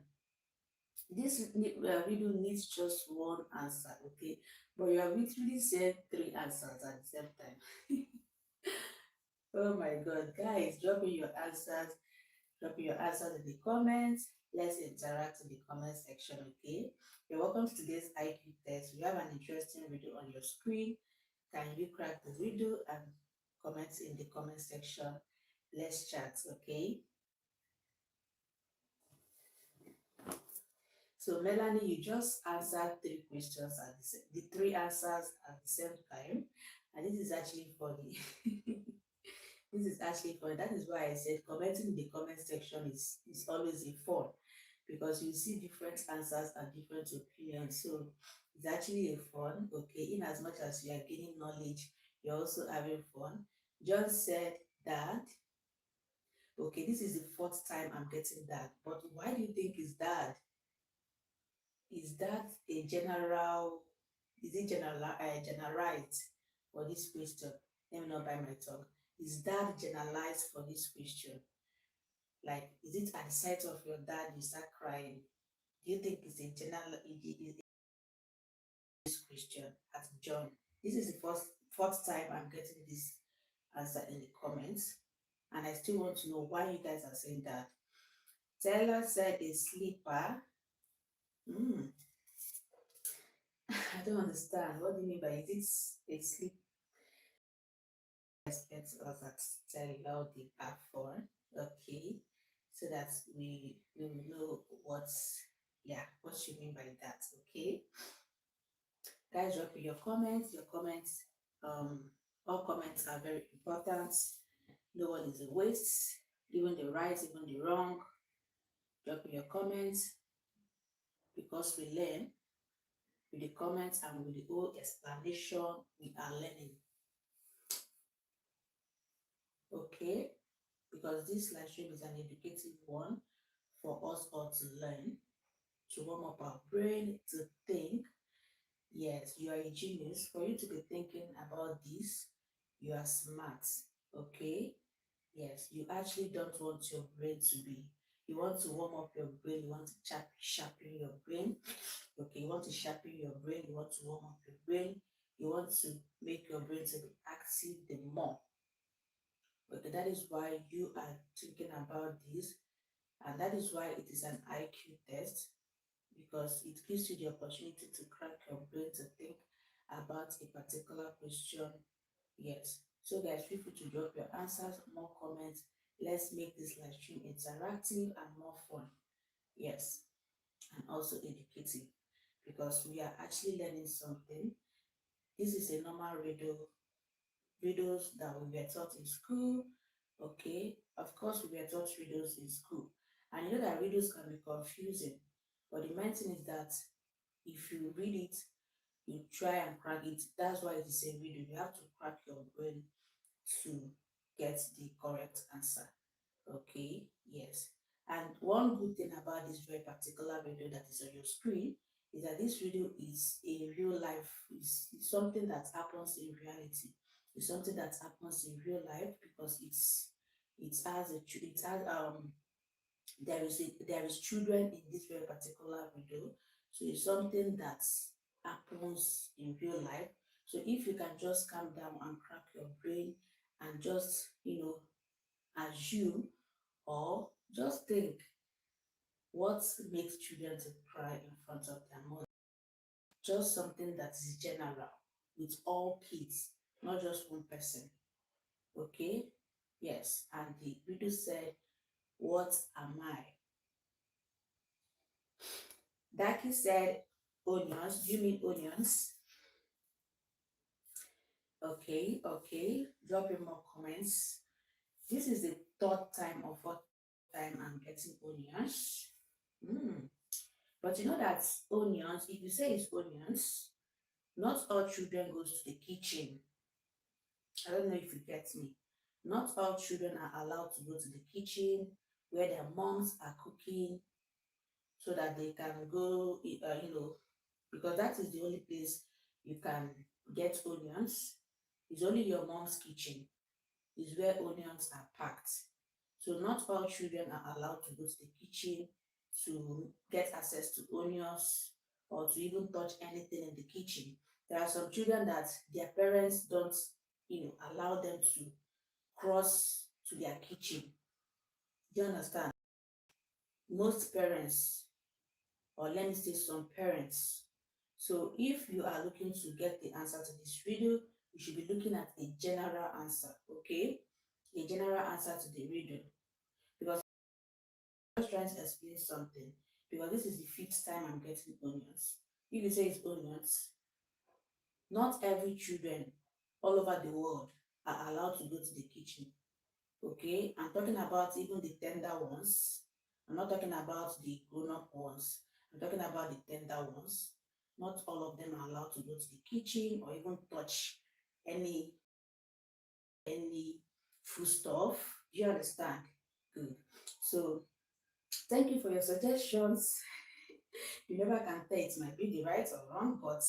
This video needs just one answer, okay? But you have literally said three answers at the same time. Oh my god, guys, drop your answers in the comments. Let's interact in the comment section, okay? You're welcome to today's IQ test. We have an interesting video on your screen. Can you crack the video and comment in the comment section? Let's chat, okay? So Melanie, you just answered three questions at the three answers at the same time, and this is actually funny. This is actually fun. That is why I said commenting in the comment section is always a fun, because you see different answers and different opinions. So it's actually a fun, okay? In as much as you are gaining knowledge, you're also having fun. John said that, okay, this is the fourth time I'm getting that. But why do you think is that? Is that a general, is it generalized for this question? Let me not bite my tongue. Is that generalized for this question? Like, is it at the sight of your dad you start crying? Do you think it's a general this question as John? This is the fourth time I'm getting this answer in the comments, and I still want to know why you guys are saying that. Taylor said a sleeper. I don't understand. What do you mean by is it a sleep? Expect us at tell the platform, okay, so that we will know what you mean by that, okay? Guys, drop your comments. Your comments, all comments are very important. No one is a waste, even the right, even the wrong. Drop your comments, because we learn with the comments and with the whole explanation. We are learning, okay? Because this live stream is an educative one for us all to learn, to warm up our brain, to think. Yes, you are a genius. For you to be thinking about this, you are smart, okay? Yes, you actually don't want your brain to be, you want to warm up your brain, you want to sharpen your brain, okay? You want to sharpen your brain, you want to warm up your brain, you want to make your brain to be active the more. Okay, that is why you are thinking about this, and that is why it is an IQ test, because it gives you the opportunity to crack your brain to think about a particular question. Yes. So guys, feel free to drop your answers, more comments. Let's make this live stream interactive and more fun. Yes. And also educative, because we are actually learning something. This is a normal riddles that we were taught in school. Okay. Of course, we were taught riddles in school. And you know that riddles can be confusing. But the main thing is that if you read it, you try and crack it. That's why it is a riddle. You have to crack your brain to get the correct answer. Okay, yes. And one good thing about this very particular video that is on your screen is that this video is a real life, it's something that happens in reality. It's something that happens in real life, because it has there is children in this very particular video, so it's something that happens in real life. So if you can just calm down and crack your brain and just assume, or just think, what makes children to cry in front of their mother? Just something that is general with all kids, not just one person. Okay, yes. And the video said What am I? Daki said onions. Do you mean onions? Okay, okay. Drop in more comments. This is the third time or fourth time I'm getting onions. Mm. But you know that onions, if you say it's onions, not all children goes to the kitchen. I don't know if you get me. Not all children are allowed to go to the kitchen where their moms are cooking so that they can go, because that is the only place you can get onions. It's only your mom's kitchen is where onions are packed. So not all children are allowed to go to the kitchen to get access to onions or to even touch anything in the kitchen. There are some children that their parents don't, allow them to cross to their kitchen. Do you understand? Most parents, or let me say some parents. So if you are looking to get the answer to this riddle, you should be looking at a general answer, okay? A general answer to the riddle. Because I'm just trying to explain something. Because this is the fifth time I'm getting onions. If you say it's onions, not every children all over the world are allowed to go to the kitchen. Okay, I'm talking about even the tender ones. I'm not talking about the grown-up ones. I'm talking about the tender ones. Not all of them are allowed to go to the kitchen or even touch any any food stuff. Do you understand? Good. So thank you for your suggestions. You never can tell it might be the right or wrong, but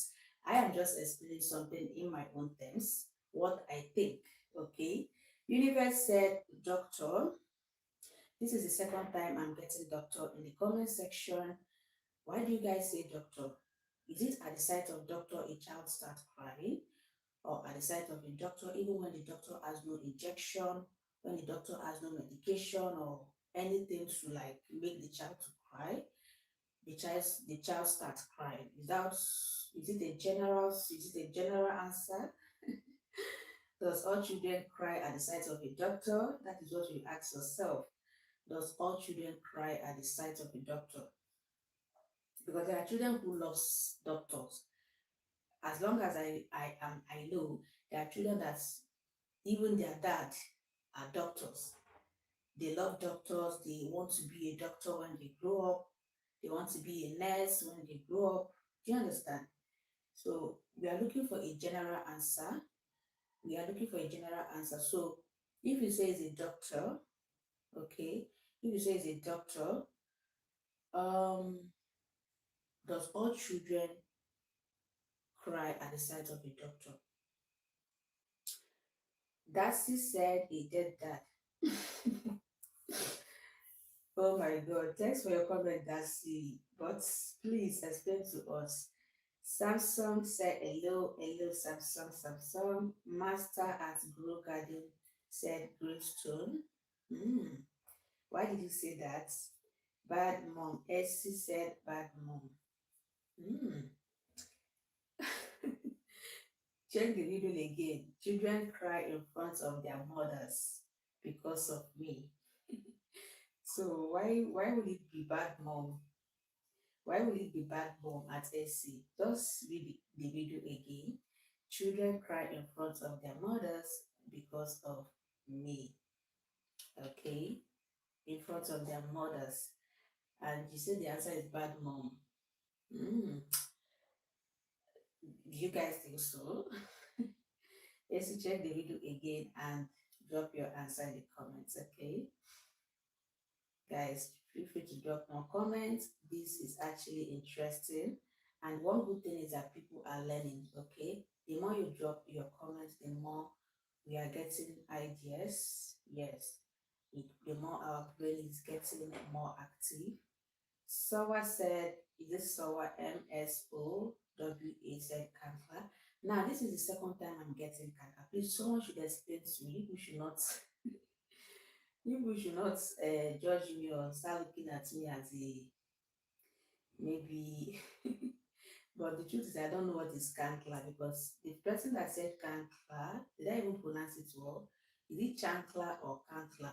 I am just explaining something in my own terms, what I think. Okay. Universe said, doctor. This is the second time I'm getting doctor in the comment section. Why do you guys say doctor? Is it at the sight of doctor a child starts crying? Or at the sight of a doctor, even when the doctor has no injection, when the doctor has no medication or anything to like make the child to cry, the child starts crying. Is it a general answer? Does all children cry at the sight of a doctor? That is what you ask yourself. Does all children cry at the sight of a doctor? Because there are children who loves doctors. As long as I know, there are children that even their dad are doctors. They love doctors. They want to be a doctor when they grow up. They want to be a nurse when they grow up. Do you understand? So we are looking for a general answer. We are looking for a general answer. So if you say it's a doctor, okay, if you say it's a doctor, um, does all children cry at the sight of a doctor? Darcy said he did that. Oh my God, thanks for your comment, Darcy. But please explain to us. Samsung said hello, hello, Samsung. Master at Grow Garden said great tone. Hmm. Why did you say that? Bad mom. Essie said bad mom. Hmm. Check the video again. Children cry in front of their mothers because of me. So why would it be bad mom? Why would it be bad mom at SC? Just read the video again. Children cry in front of their mothers because of me. Okay? In front of their mothers. And you say the answer is bad mom. Mm. Do you guys think so? Let's check the video again and drop your answer in the comments, okay? Guys, feel free to drop more comments. This is actually interesting. And one good thing is that people are learning, okay? The more you drop your comments, the more we are getting ideas. Yes, the more our brain is getting more active. Sawa said, is this Sawa MSOWA Kankla? Now, this is the second time I'm getting Kankla. Please, someone should explain to me. We should not judge me or start looking at me as a maybe. But the truth is, I don't know what is Kankla because the person that said Kankla, did I even pronounce it well? Is it Chankla or Kankla?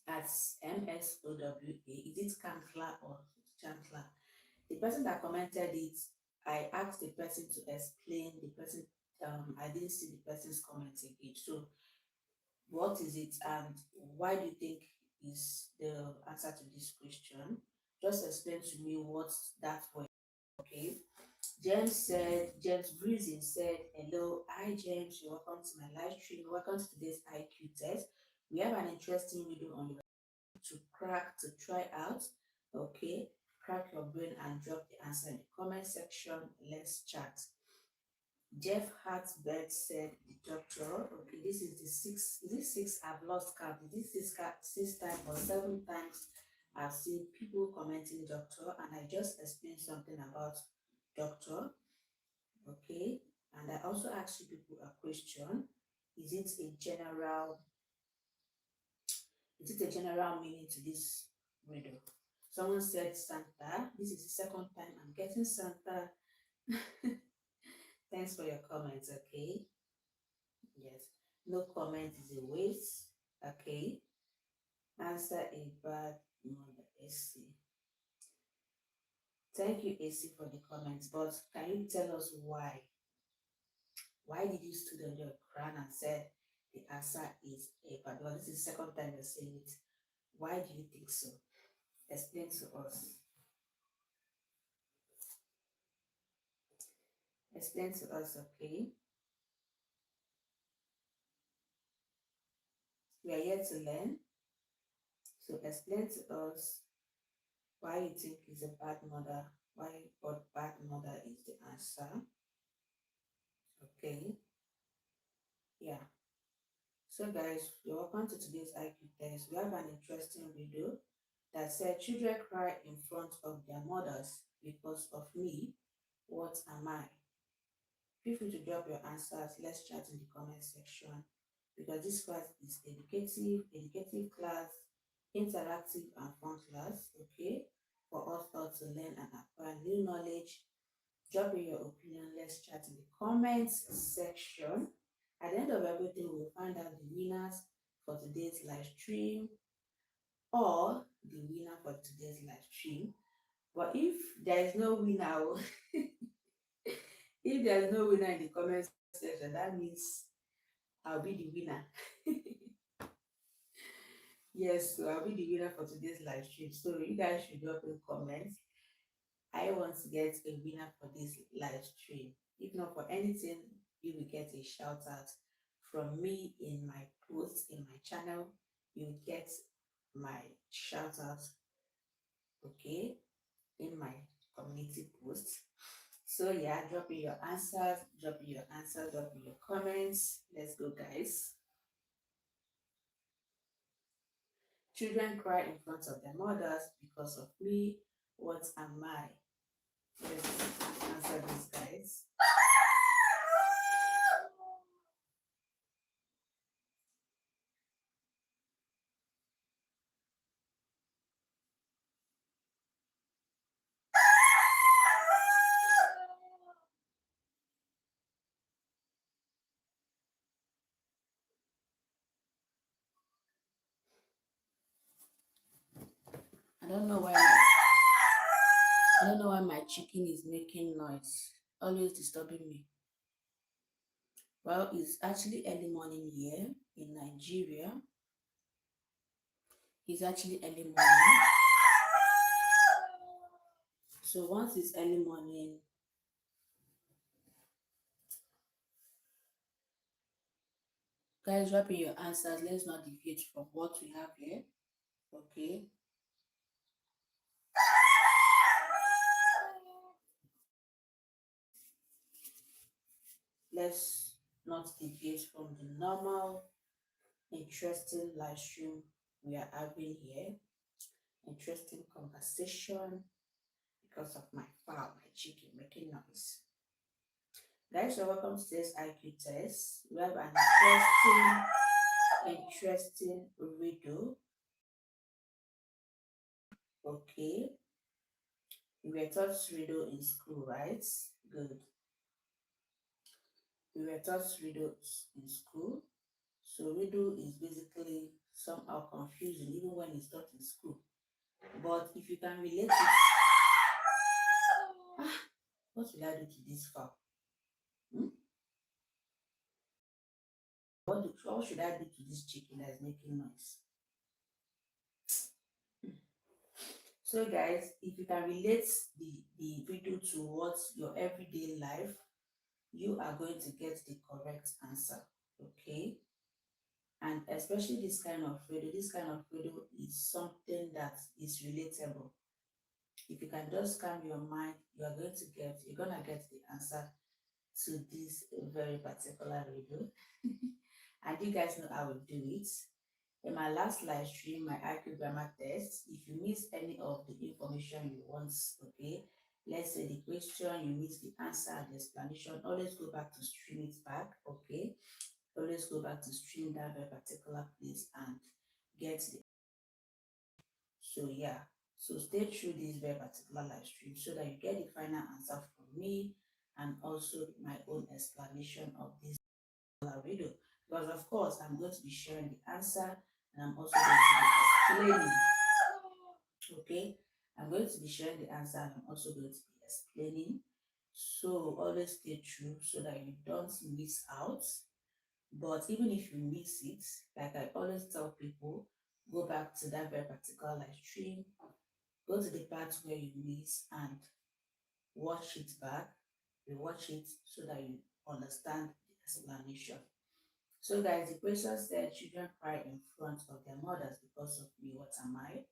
at MSOWA. Is it Kankla or Chankla? The person that commented it, I asked the person to explain the person. I didn't see the person's comment again. So, what is it, and why do you think is the answer to this question? Just explain to me what that was. Okay. James Breezy said, hello, hi James, you're welcome to my live stream. Welcome to today's IQ test. We have an interesting video on your to crack, to try out. Okay, crack your brain and drop the answer in the comment section. Let's chat. Jeff Hartbert said, the doctor. Okay, this is the sixth. Is it six? I've lost count. Is this six times or seven times I've seen people commenting doctor, and I just explained something about doctor. Okay, and I also asked you people a question. Is it a general meaning to this riddle? Someone said Santa. This is the second time I'm getting Santa. Thanks for your comments. Okay, yes, no comment is a waste. Okay, answer a bad mother. AC. Thank you, AC, for the comments, but can you tell us why? Why did you stood on your crown and said the answer is a bad? Well, this is the second time you're saying it. Why do you think so? Explain to us. Explain to us, okay? We are here to learn. So explain to us why you think is a bad mother, why but bad mother is the answer. Okay. Yeah. So guys, you're welcome to today's IQ test. We have an interesting video that said children cry in front of their mothers because of me. What am I? Feel free to drop your answers. Let's chat in the comment section because this class is educative class, interactive and fun class, okay? For us all to learn and acquire new knowledge. Drop in your opinion. Let's chat in the comments section. At the end of everything, we'll find out the winners for today's live stream or the winner for today's live stream. But if there is no winner, if there is no winner in the comment section, that means I'll be the winner. Yes, so I'll be the winner for today's live stream. So you guys should drop in comments. I want to get a winner for this live stream. If not for anything, you will get a shout out from me in my post in my channel. You will get my shout out, okay, in my community post. So yeah, drop in your answers, drop in your comments. Let's go, guys. Children cry in front of their mothers because of me. What am I? Let's answer this, guys. I don't know why my chicken is making noise, always disturbing me. Well, it's actually early morning here in Nigeria. It's actually early morning. So once it's early morning, guys, drop in your answers. Let's not deviate from what we have here. Okay. Let's not deviate from the normal, interesting live stream we are having here. Interesting conversation because of my fowl, my chicken making noise. Guys, you're welcome to today's IQ test. We have an interesting riddle. Okay. We were taught riddle in school, right? Good. We were taught riddles in school. So riddle is basically somehow confusing even when it's taught in school. But if you can relate it, what will I do to this fowl? Hmm? What should I do to this chicken that is making noise? So guys, if you can relate the video to what your everyday life, you are going to get the correct answer. Okay. And especially this kind of video is something that is relatable. If you can just calm your mind, you're gonna get the answer to this very particular video. And you guys know how we do it. In my last live stream, my IQ grammar test, if you miss any of the information you want, okay, let's say the question, you miss the answer and the explanation, always go back to stream it back, okay? Always go back to stream that very particular place and get the. So yeah, so stay through this very particular live stream so that you get the final answer from me and also my own explanation of this video. Because of course I'm going to be sharing the answer and I'm also going to be explaining. Okay, I'm going to be sharing the answer and I'm also going to be explaining. So always stay true so that you don't miss out. But even if you miss it, like I always tell people, go back to that very particular live stream, go to the part where you miss and watch it back, rewatch it so that you understand the explanation. So guys, the question said children cry in front of their mothers because of me. What am I?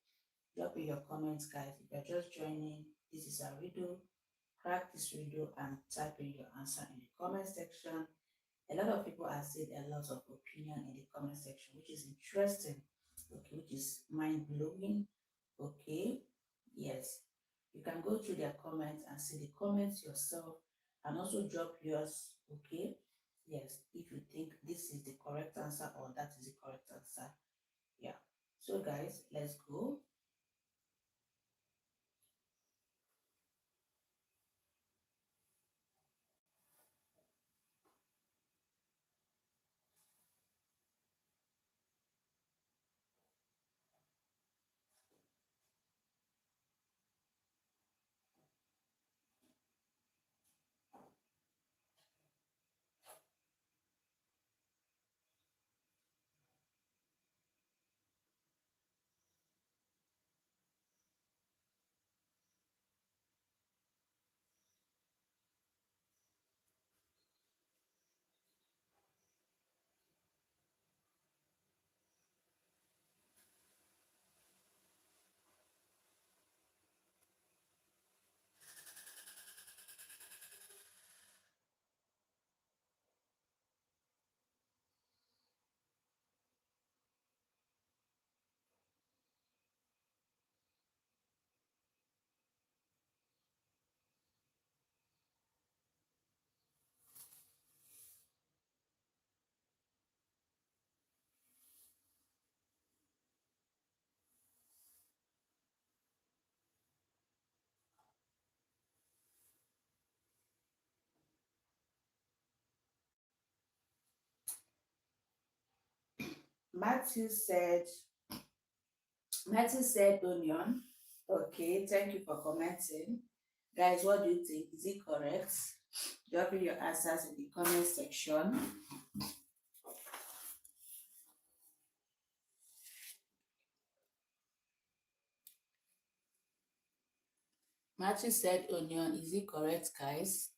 Drop in your comments, guys. If you're just joining, this is a riddle. Crack this riddle and type in your answer in the comment section. A lot of people are saying a lot of opinion in the comment section, which is interesting, okay, which is mind blowing, okay. Yes, you can go through their comments and see the comments yourself and also drop yours, okay. Yes, if you think this is the correct answer or that is the correct answer. Yeah, so guys, let's go. Matthew said Matthew said onion. Okay, thank you for commenting. Guys, what do you think? Is it correct? Drop in your answers in the comment section. Matthew said onion. Is it correct, guys?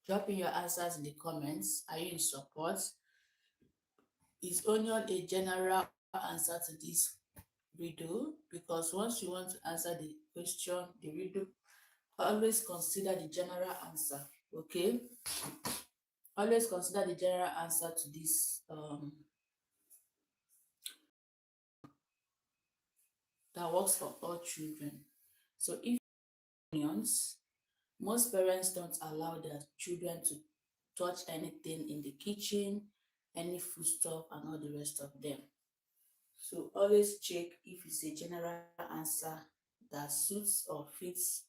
Drop in your answers in the comments. Are you in support? Is onion a general answer to this riddle? Because once you want to answer the question, the riddle, always consider the general answer. Okay? Always consider the general answer to this that works for all children. So if onions, most parents don't allow their children to touch anything in the kitchen, any food stuff, and all the rest of them. So always check if it's a general answer that suits or fits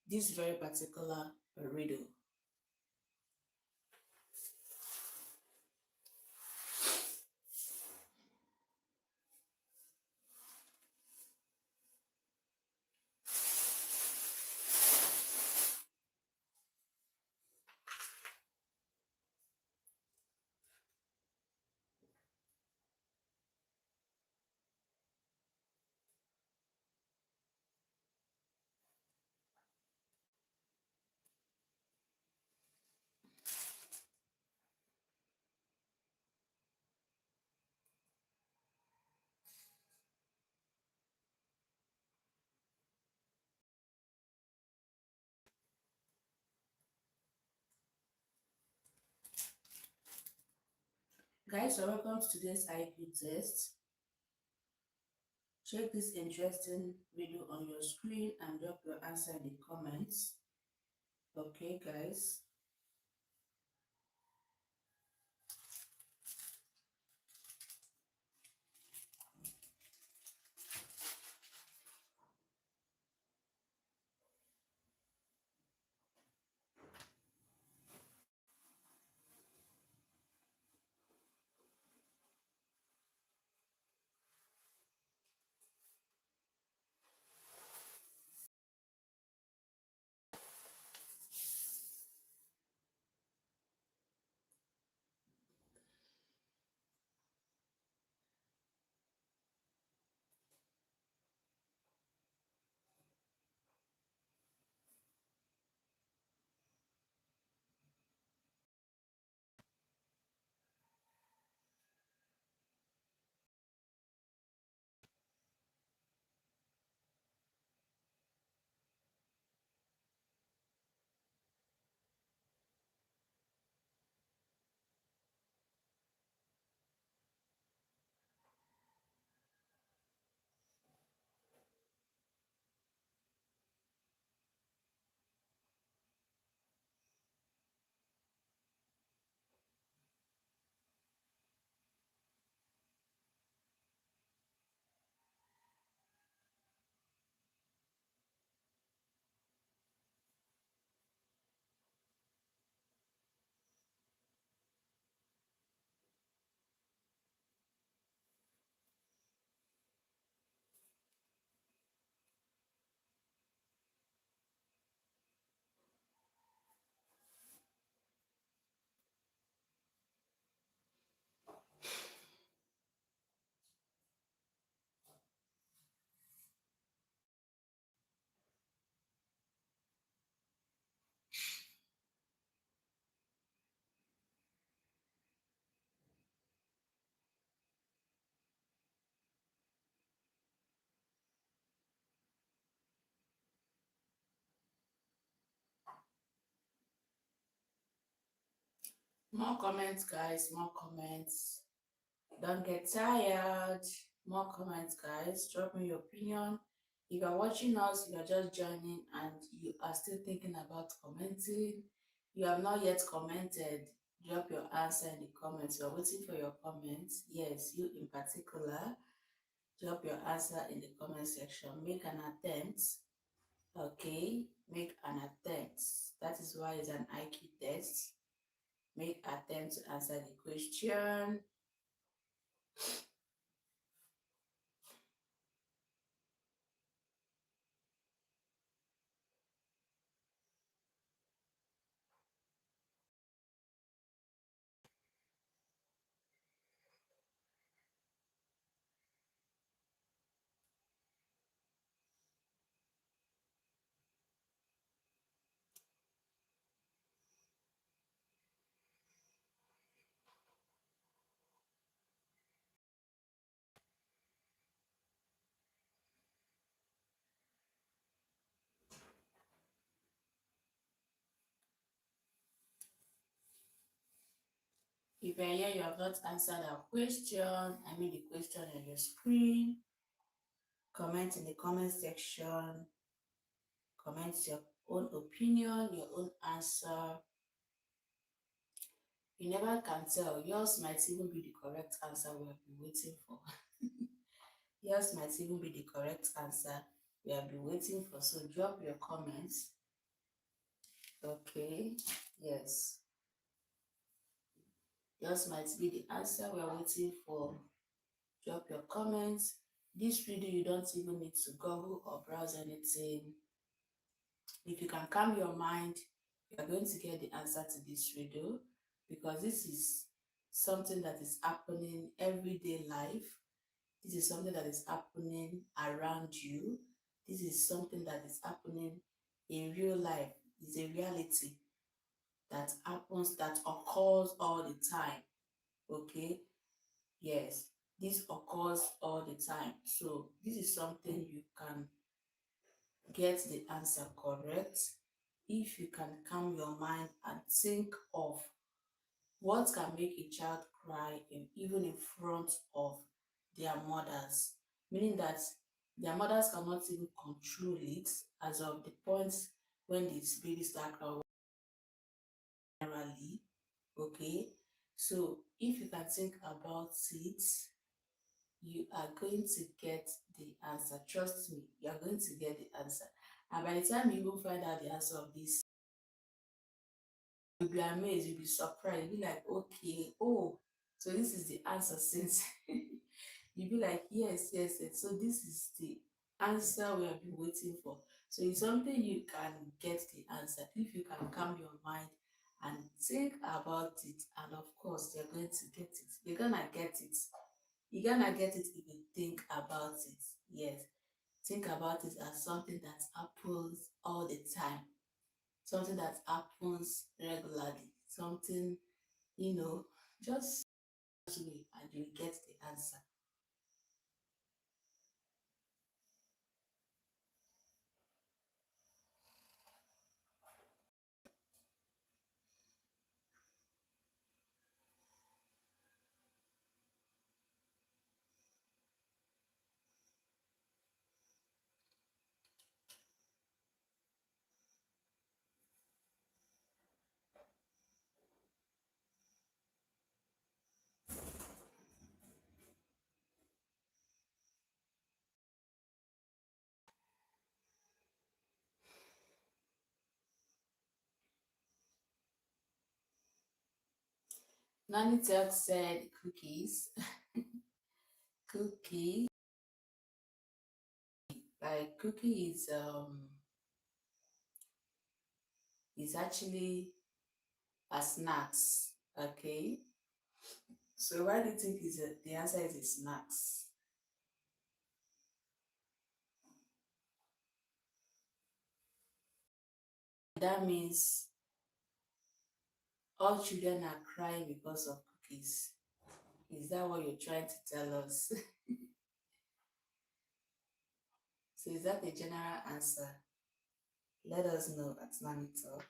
this very particular riddle. Guys, so welcome to today's IQ test. Check this interesting video on your screen and drop your answer in the comments. Okay, guys. More comments, guys, more comments. Don't get tired. More comments, guys. Drop me your opinion. If you're watching us, you are just joining and you are still thinking about commenting, you have not yet commented, drop your answer in the comments. We're waiting for your comments. Yes, you in particular, drop your answer in the comment section. Make an attempt. Okay, make an attempt. That is why it's an IQ test. Make attempt to answer the question. If you're here, you have not answered our question, I mean the question on your screen, comment in the comment section, comment your own opinion, your own answer. You never can tell. Yours might even be the correct answer we have been waiting for. Yours might even be the correct answer we have been waiting for. So drop your comments. Okay, yes. Yours might be the answer we are waiting for. Drop your comments. This video, you don't even need to Google or browse anything. If you can calm your mind, you are going to get the answer to this riddle, because this is something that is happening everyday life. This is something that is happening around you. This is something that is happening in real life. It's a reality that happens, that occurs all the time. Okay? Yes, this occurs all the time. So this is something you can get the answer correct if you can calm your mind and think of What can make a child cry even in front of their mothers? Meaning that their mothers cannot even control it as of the point when this baby start crying generally. Okay, so if you can think about it, you are going to get the answer. Trust me, you are going to get the answer. And by the time you even find out the answer of this, you'll be amazed, you'll be surprised, you'll be like, okay, oh, so this is the answer since. You'll be like, yes, yes, yes. So this is the answer we have been waiting for. So it's something you can get the answer if you can calm your mind and think about it. And of course, you're going to get it. You're gonna get it. You're gonna get it if you think about it. Yes. Think about it as something that happens all the time, something that happens regularly, something, you know, just way and you get the answer. Nanny Talk said cookies. Cookie, like cookie is actually a snacks. Okay. So why do you think is the answer is a snacks? That means all children are crying because of cookies. Is that what you're trying to tell us? So is that a general answer? Let us know at Nanny Talk.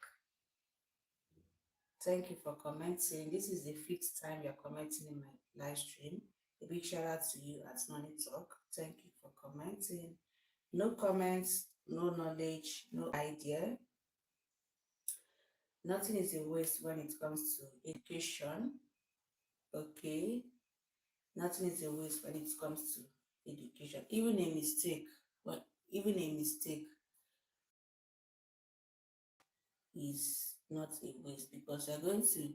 Thank you for commenting. This is the fifth time you're commenting in my live stream. A big shout out to you at Nanny Talk. Thank you for commenting. No comments, no knowledge, no idea. Nothing is a waste when it comes to education. Okay. Nothing is a waste when it comes to education. Even a mistake, but even a mistake is not a waste because you're going to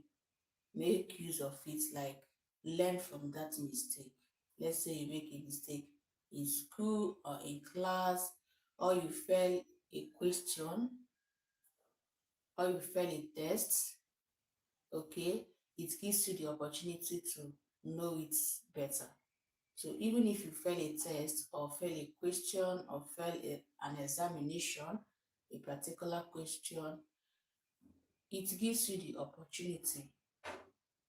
make use of it, like learn from that mistake. Let's say you make a mistake in school or in class, or you fail a question, or you fail a test. Okay, it gives you the opportunity to know it better. So even if you fail a test or fail a question or fail an examination, a particular question, it gives you the opportunity.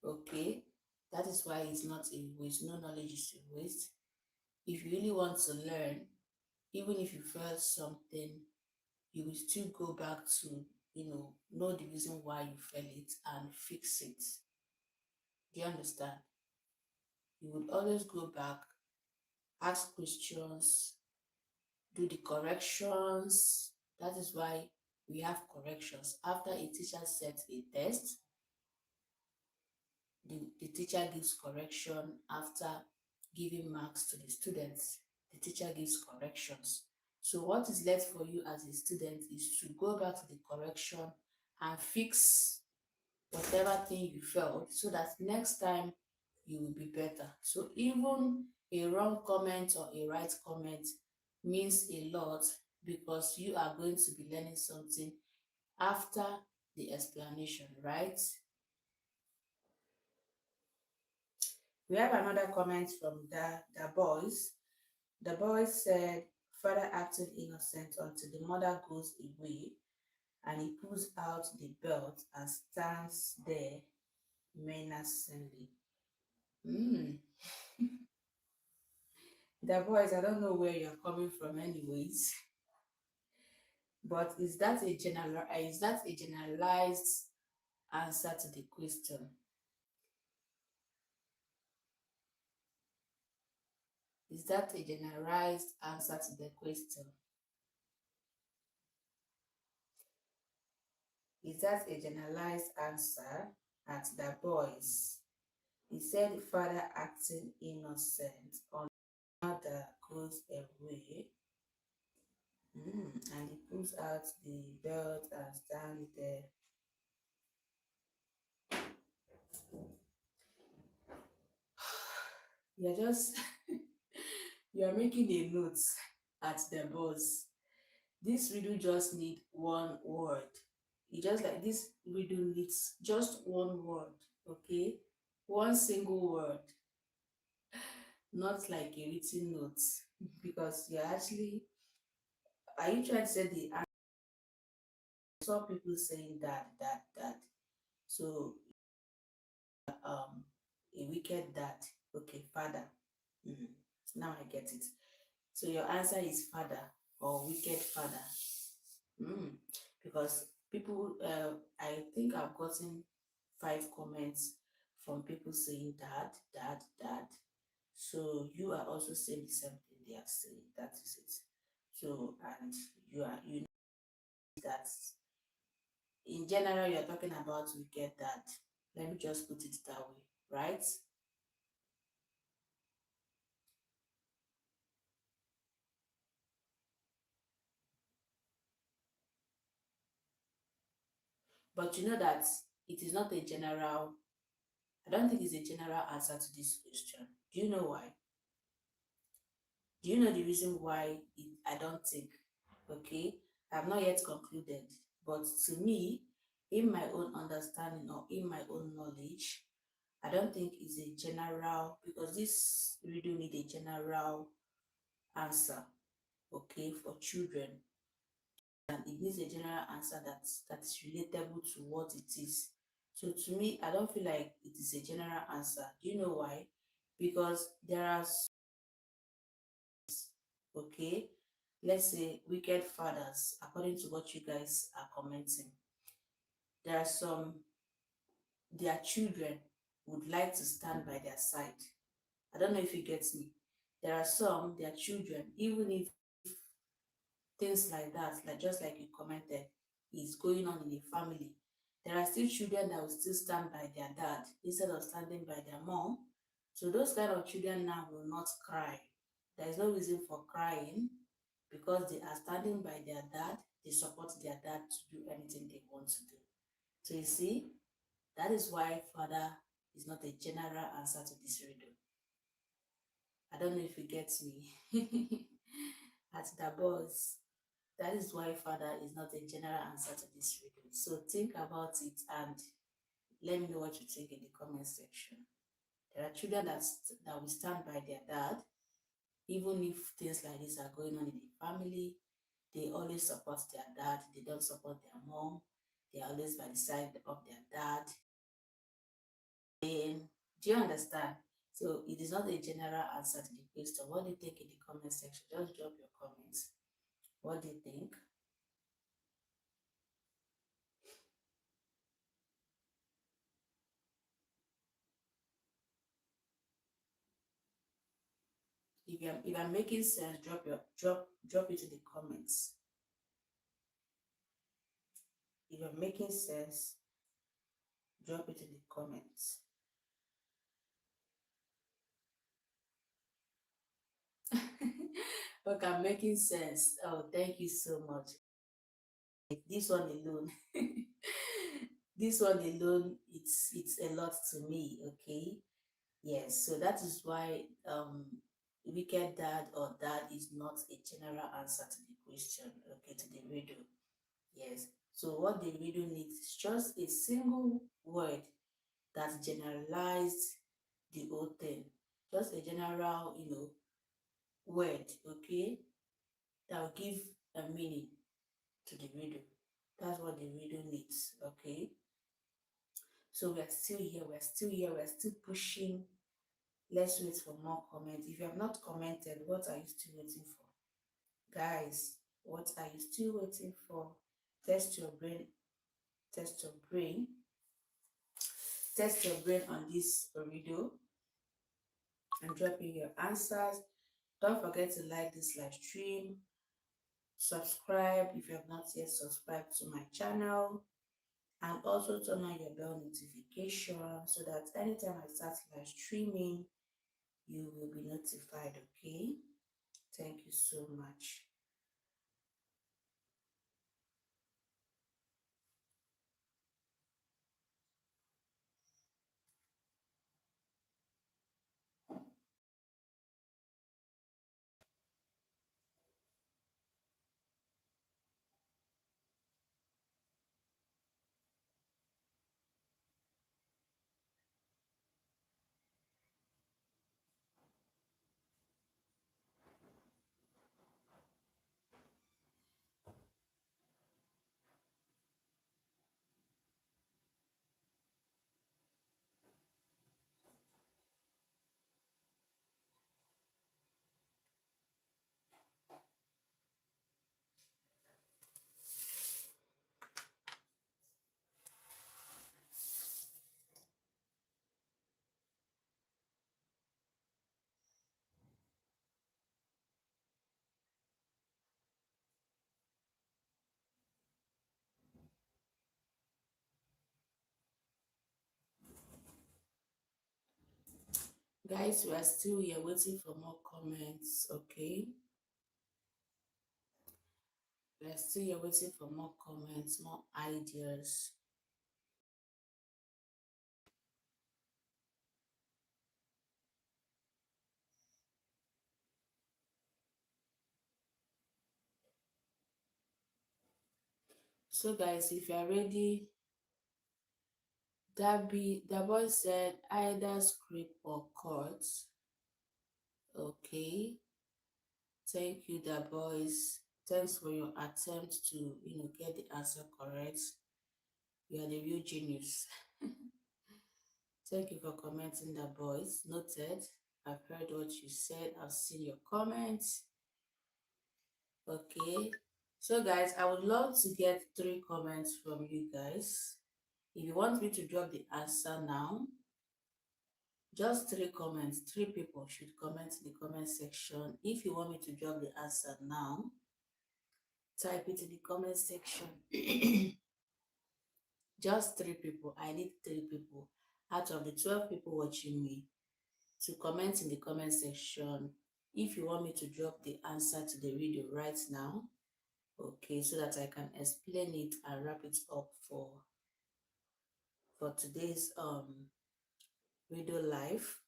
Okay, that is why it's not a waste. No knowledge is a waste. If you really want to learn, even if you fail something, you will still go back to, know the reason why you fail it and fix it. Do you understand? You would always go back, ask questions, do the corrections. That is why we have corrections. After a teacher sets a test, the teacher gives correction after giving marks to the students. The teacher gives corrections. So what is left for you as a student is to go back to the correction and fix whatever thing you felt so that next time you will be better. So even a wrong comment or a right comment means a lot because you are going to be learning something after the explanation, right? We have another comment from the boys. The boy said, father acting innocent until the mother goes away and he pulls out the belt and stands there menacingly. Mm. The boys, I don't know where you're coming from anyways, but is that a generalized answer to the question? Is that a generalized answer to the question? Is that a generalized answer at the boys? He said father acting innocent on mother goes away. And he pulls out the belt and stands there. You're just you're making a note at the boss. This riddle just need one word. You just like this riddle needs just one word, okay? One single word, not like a written note. Because you're actually, are you trying to say I saw people saying that. So a wicked dad. Okay, father. Mhm. Now I get it. So your answer is father or wicked father. Mm. Because people, I think I've gotten 5 comments from people saying dad. So you are also saying the same thing they are saying. That is it. So and you know that in general you're talking about wicked dad. Let me just put it that way, right? But you know that it is not a general, I don't think it's a general answer to this question. Do you know why? Do you know the reason why I don't think? Okay, I've not yet concluded, but to me, in my own understanding or in my own knowledge, I don't think it's a general because this riddle need a general answer, okay, for children, and it needs a general answer that's relatable to what it is. So to me, I don't feel like it is a general answer. Do you know why? Because there are okay, let's say wicked fathers, according to what you guys are commenting, there are some their children would like to stand by their side. I don't know if you get me. There are some their children, even if things like that, like just like you commented, is going on in a family, there are still children that will still stand by their dad instead of standing by their mom. So those kind of children now will not cry. There is no reason for crying because they are standing by their dad. They support their dad to do anything they want to do. So you see, that is why father is not a general answer to this riddle. I don't know if you get me. At the boss, that is why father is not a general answer to this riddle. So think about it and let me know what you think in the comment section. There are children that will stand by their dad, even if things like this are going on in the family. They always support their dad. They don't support their mom. They are always by the side of their dad. And do you understand? So it is not a general answer to the question. What do you think in the comment section? Just drop your comments. What do you think? If I'm making sense, drop it in the comments. If you're making sense, drop it in the comments. Okay, I'm making sense. Oh, thank you so much. This one alone, this one alone, it's a lot to me. Okay, yes. So that is why wicked dad or dad is not a general answer to the question. Okay, to the riddle. Yes. So what the riddle needs is just a single word that generalized the whole thing. Just a general, word, okay, that will give a meaning to the riddle. That's what the riddle needs, okay? So we're still here, we're still pushing. Let's wait for more comments. If you have not commented, what are you still waiting for? Guys, what are you still waiting for? Test your brain, test your brain, test your brain on this riddle and drop in your answers. Don't forget to like this live stream, subscribe if you have not yet subscribed to my channel, and also turn on your bell notification so that anytime I start live streaming, you will be notified, okay? Thank you so much. Guys, we are still here waiting for more comments, okay? We are still here waiting for more comments, more ideas. So guys, if you are ready, the boy said either script or cut. Okay. Thank you, the boys. Thanks for your attempt to, get the answer correct. You are the real genius. Thank you for commenting, the boys. Noted. I've heard what you said. I've seen your comments. Okay. So guys, I would love to get 3 comments from you guys. If you want me to drop the answer now, just 3 comments. 3 people should comment in the comment section. If you want me to drop the answer now, type it in the comment section. Just 3 people. I need 3 people out of the 12 people watching me to comment in the comment section if you want me to drop the answer to the video right now. Okay, so that I can explain it and wrap it up for today's video live.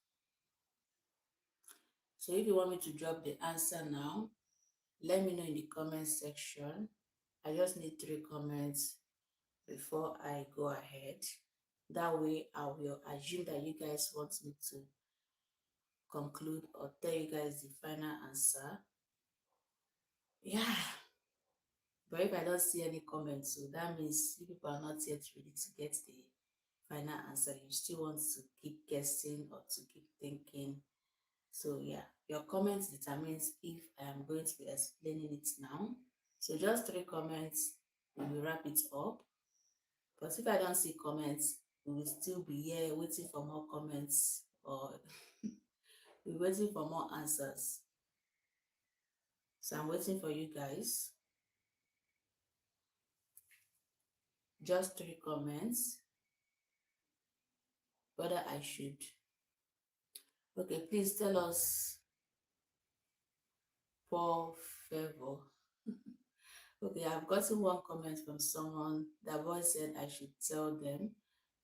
So if you want me to drop the answer now, let me know in the comment section. I just need 3 comments before I go ahead. That way I will assume that you guys want me to conclude or tell you guys the final answer. Yeah. But if I don't see any comments, so that means you people are not yet ready to get the final answer. You still want to keep guessing or to keep thinking. So yeah, your comments determines if I am going to be explaining it now. So just 3 comments, we will wrap it up. But if I don't see comments, we will still be here waiting for more comments or we're waiting for more answers. So I'm waiting for you guys. Just 3 comments. Whether I should. Okay, please tell us for favor. Okay, I've gotten 1 comment from someone. The voice said I should tell them.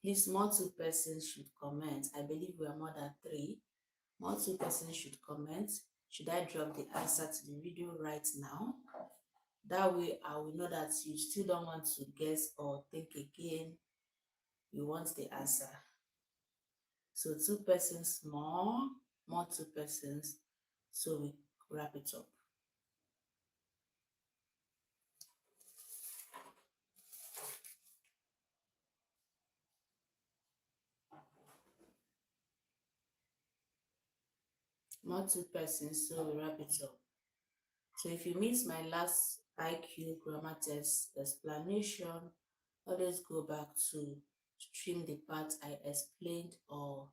Please, more 2 persons should comment. I believe we are more than 3. More 2 persons should comment. Should I drop the answer to the video right now? That way I will know that you still don't want to guess or think again. You want the answer. So 2 persons more 2 persons. So we wrap it up. More 2 persons, so we wrap it up. So if you missed my last IQ grammar test explanation, always go back to stream the part I explained or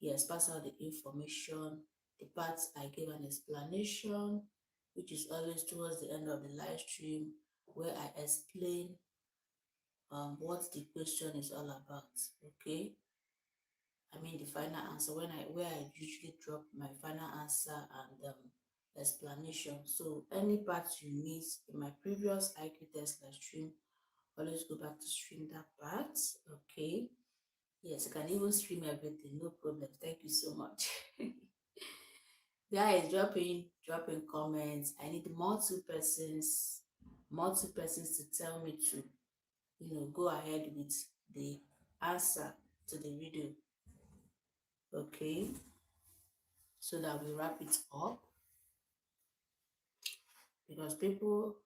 yes, pass out the information the parts I give an explanation, which is always towards the end of the live stream, where I explain what the question is all about. Okay, I mean the final answer, where I usually drop my final answer and explanation. So any part you missed in my previous IQ test live stream, always go back to stream that part. Okay, yes, you can even stream everything, no problem. Thank you so much. Guys, drop in comments. I need multiple persons to tell me to, go ahead with the answer to the video. Okay, so that we wrap it up, because people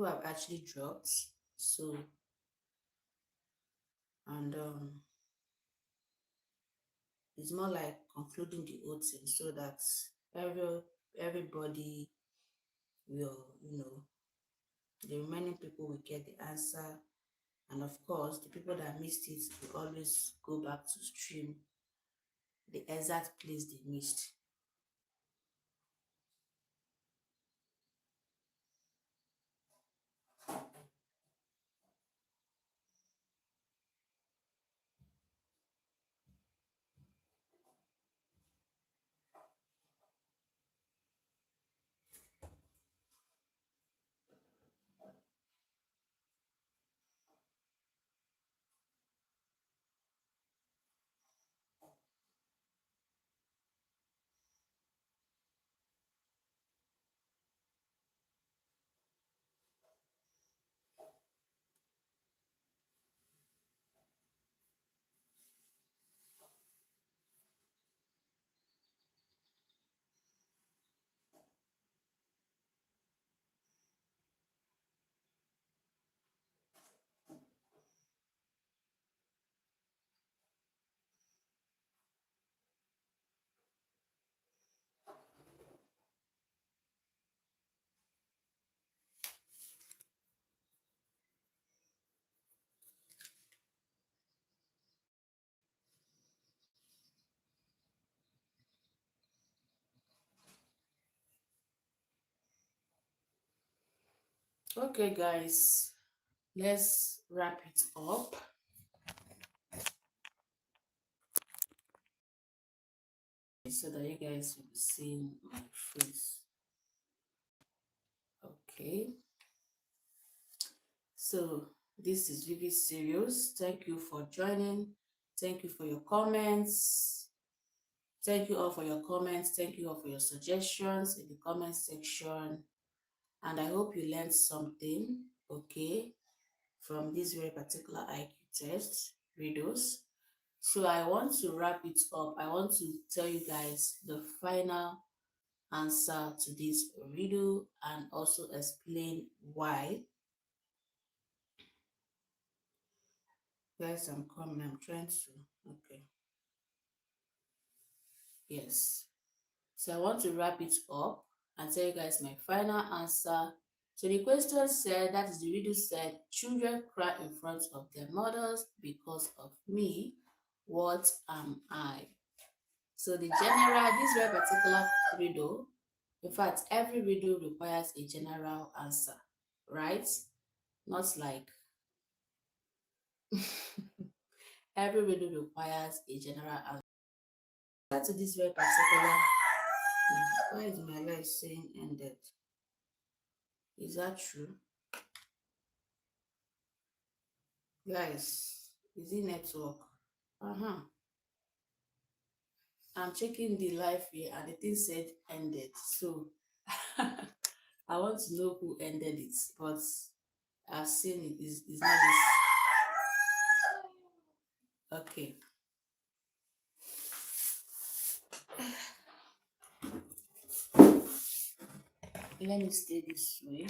have actually dropped. So, and it's more like concluding the whole thing, so that everybody will, the remaining people will get the answer. And of course, the people that missed it will always go back to stream the exact place they missed. Okay, guys, let's wrap it up so that you guys will be seeing my face. Okay, so this is Vivi Serious. Thank you for joining. Thank you for your comments. Thank you all for your comments. Thank you all for your suggestions in the comment section. And I hope you learned something, okay, from this very particular IQ test riddles. So I want to wrap it up. I want to tell you guys the final answer to this riddle and also explain why. Guys, I'm coming. I'm trying to. Okay. Yes. So I want to wrap it up and tell you guys my final answer. So the question said, that is the riddle said, children cry in front of their mothers because of me. What am I? So this very particular riddle, in fact, every riddle requires a general answer, right? Not like every riddle requires a general answer. To this very particular, why is my life saying ended? Is that true? Guys, is it network? Uh-huh. I'm checking the live here and the thing said ended. So I want to know who ended it, but I've seen it is not this. Okay. Let me stay this way.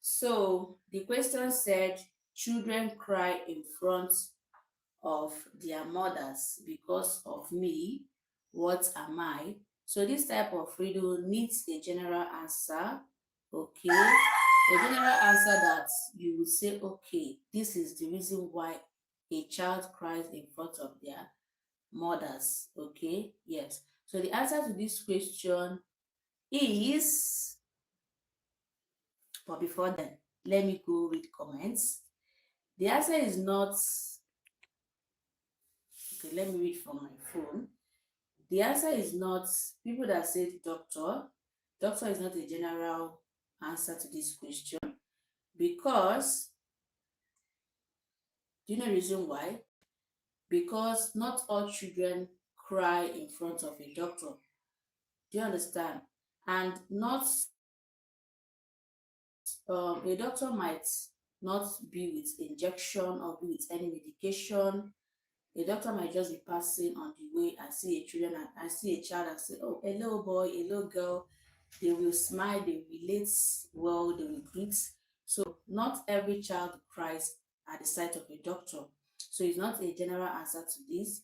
So the question said, children cry in front of their mothers because of me. What am I? So this type of riddle needs a general answer. Okay. A general answer that you will say, okay, this is the reason why a child cries in front of their mothers. Okay, yes. So the answer to this question is, but before then, let me go read comments. The answer is not, okay, let me read from my phone. The answer is not, people that said doctor, doctor is not a general answer to this question, because, do you know the reason why? Because not all children cry in front of a doctor. Do you understand? And not, a doctor might not be with injection or be with any medication. A doctor might just be passing on the way and see a children and I see a child and say, oh, hello boy, hello girl. They will smile, they will relate well, they will greet. So not every child cries at the sight of a doctor. So it's not a general answer to this.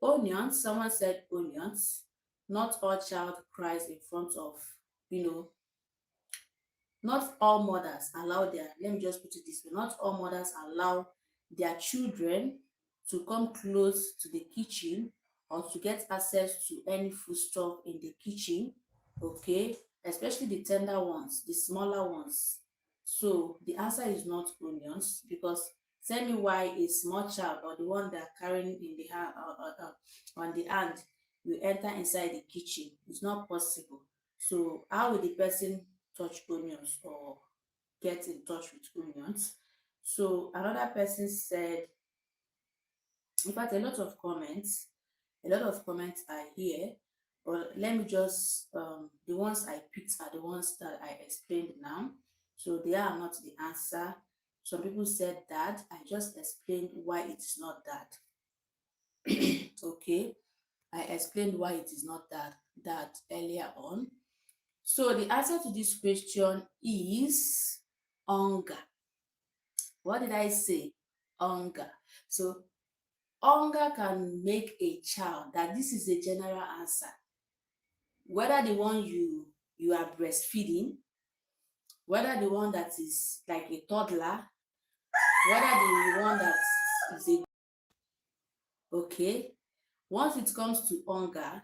Onions, someone said onions. Not all child cries in front of, you know, not all mothers allow their, let me just put it this way, not all mothers allow their children to come close to the kitchen or to get access to any food stuff in the kitchen, okay, especially the tender ones, the smaller ones. So the answer is not onions, because tell me why a small child or the one that carrying in the hand, on the hand, will enter inside the kitchen. It's not possible. So how will the person touch onions or get in touch with onions? So another person said, in fact, a lot of comments are here, but let me just, the ones I picked are the ones that I explained now. So they are not the answer. Some people said that. I just explained why it is not that. Okay, I explained why it is not that earlier on. So the answer to this question is hunger. What did I say? Hunger. So hunger can make a child, that this is a general answer. Whether the one you are breastfeeding, whether the one that is like a toddler, whether the one that is a, okay. Once it comes to hunger,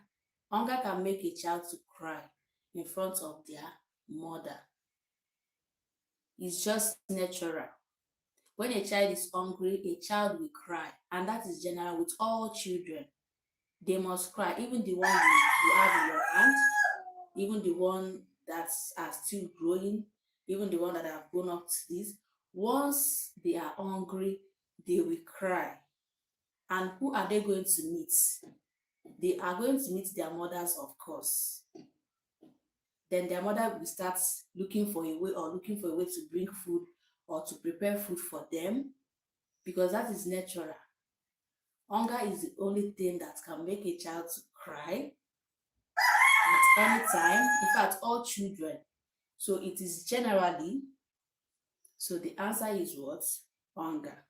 hunger can make a child to cry in front of their mother. It's just natural. When a child is hungry, a child will cry, and that is general with all children. They must cry, even the one you have in your hand, even the one that are still growing, even the one that have grown up to this. Once they are hungry, they will cry. And who are they going to meet? They are going to meet their mothers, of course. Then their mother will start looking for a way, or looking for a way to bring food or to prepare food for them, because that is natural. Hunger is the only thing that can make a child to cry at any time. In fact, all children. So it is generally. So the answer is what? Hunger.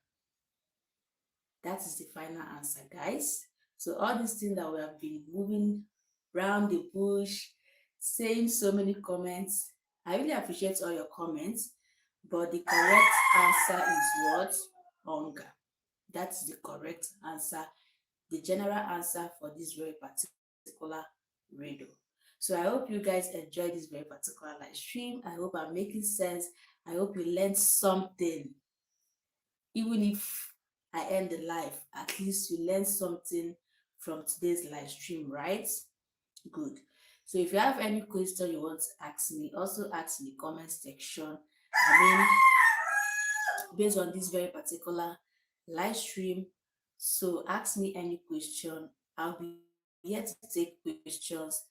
That is the final answer, guys. So all these things that we have been moving round the bush, saying so many comments. I really appreciate all your comments, but the correct answer is what? Hunger. That's the correct answer, the general answer for this very particular riddle. So I hope you guys enjoyed this very particular live stream. I hope I'm making sense. I hope you learned something. Even if I end the live, at least you learned something from today's live stream, right? Good. So if you have any question you want to ask me, also ask in the comment section. I mean, based on this very particular live stream. So ask me any question. I'll be here to take questions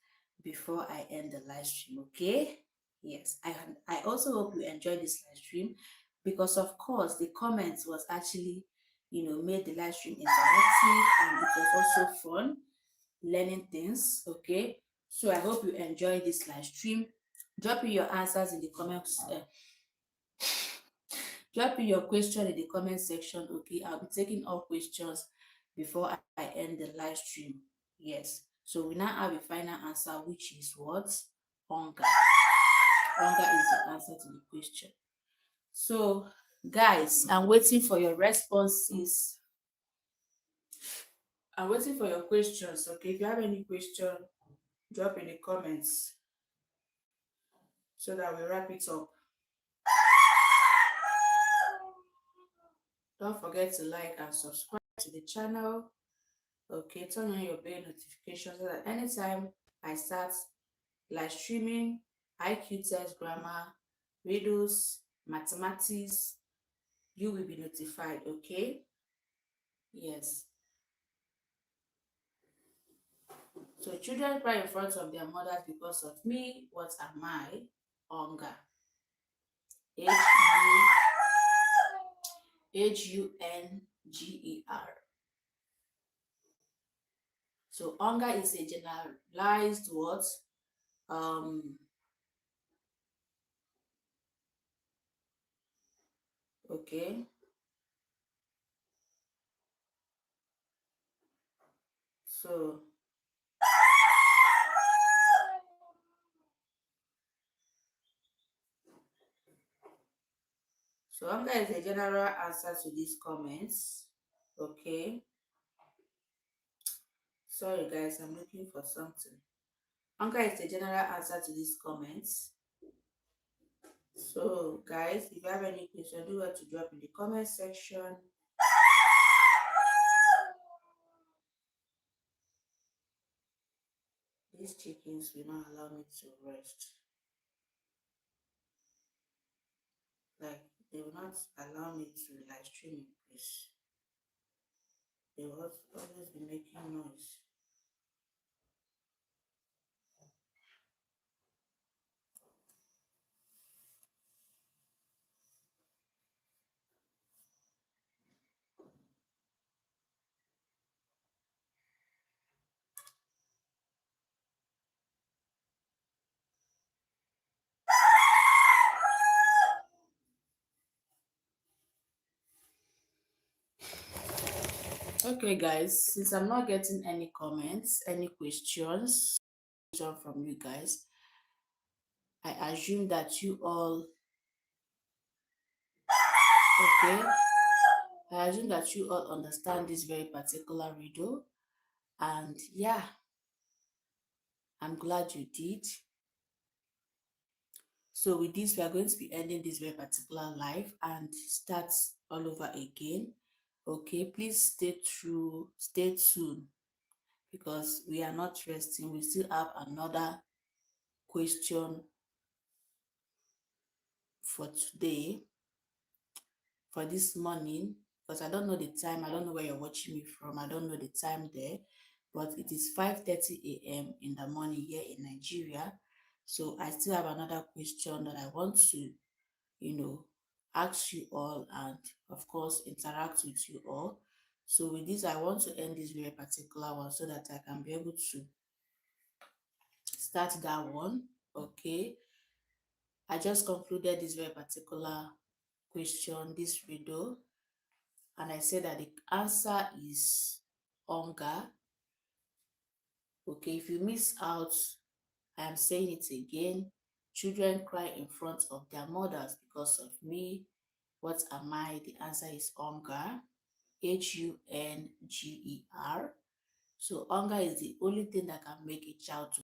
before I end the live stream, okay? Yes, I also hope you enjoyed this live stream, because of course the comments was actually, made the live stream interactive, and it was also fun learning things, okay? So I hope you enjoyed this live stream. Drop in your answers in the comments. Drop in your question in the comment section, okay? I'll be taking all questions before I end the live stream. Yes. So we now have a final answer, which is what? Hunger. Hunger is the answer to the question. So, guys, I'm waiting for your responses. I'm waiting for your questions. Okay, if you have any question, drop in the comments so that we wrap it up. Don't forget to like and subscribe to the channel. Okay, turn on your bell notifications so that anytime I start live streaming, IQTEST grammar, riddles, mathematics, you will be notified. Okay, yes. So children cry in front of their mothers because of me. What am I? Hunger. Hunger. So hunger is a generalized what? Um. Okay. So hunger is a general answer to these comments. Okay. Sorry guys, I'm looking for something. Hunger is the general answer to these comments. So guys, if you have any question, do want to drop in the comment section. These chickens will not allow me to rest. Like, they will not allow me to live stream in peace. They will always be making noise. Okay guys, since I'm not getting any comments, any questions from you guys, I assume that you all, okay, I assume that you all understand this very particular riddle. And yeah, I'm glad you did. So with this, we are going to be ending this very particular live and start all over again. Okay, please stay tuned because we are not resting. We still have another question for today, for this morning, because I don't know the time. I don't know where you're watching me from. I don't know the time there, but it is 5:30 a.m. in the morning here in Nigeria. So I still have another question that I want to, ask you all and of course interact with you all. So with this, I want to end this very particular one so that I can be able to start that one. Okay. I just concluded this very particular question, this riddle, and I said that the answer is hunger. Okay, if you miss out, I am saying it again. Children cry in front of their mothers because of me. What am I? The answer is hunger. Hunger. So hunger is the only thing that can make a child to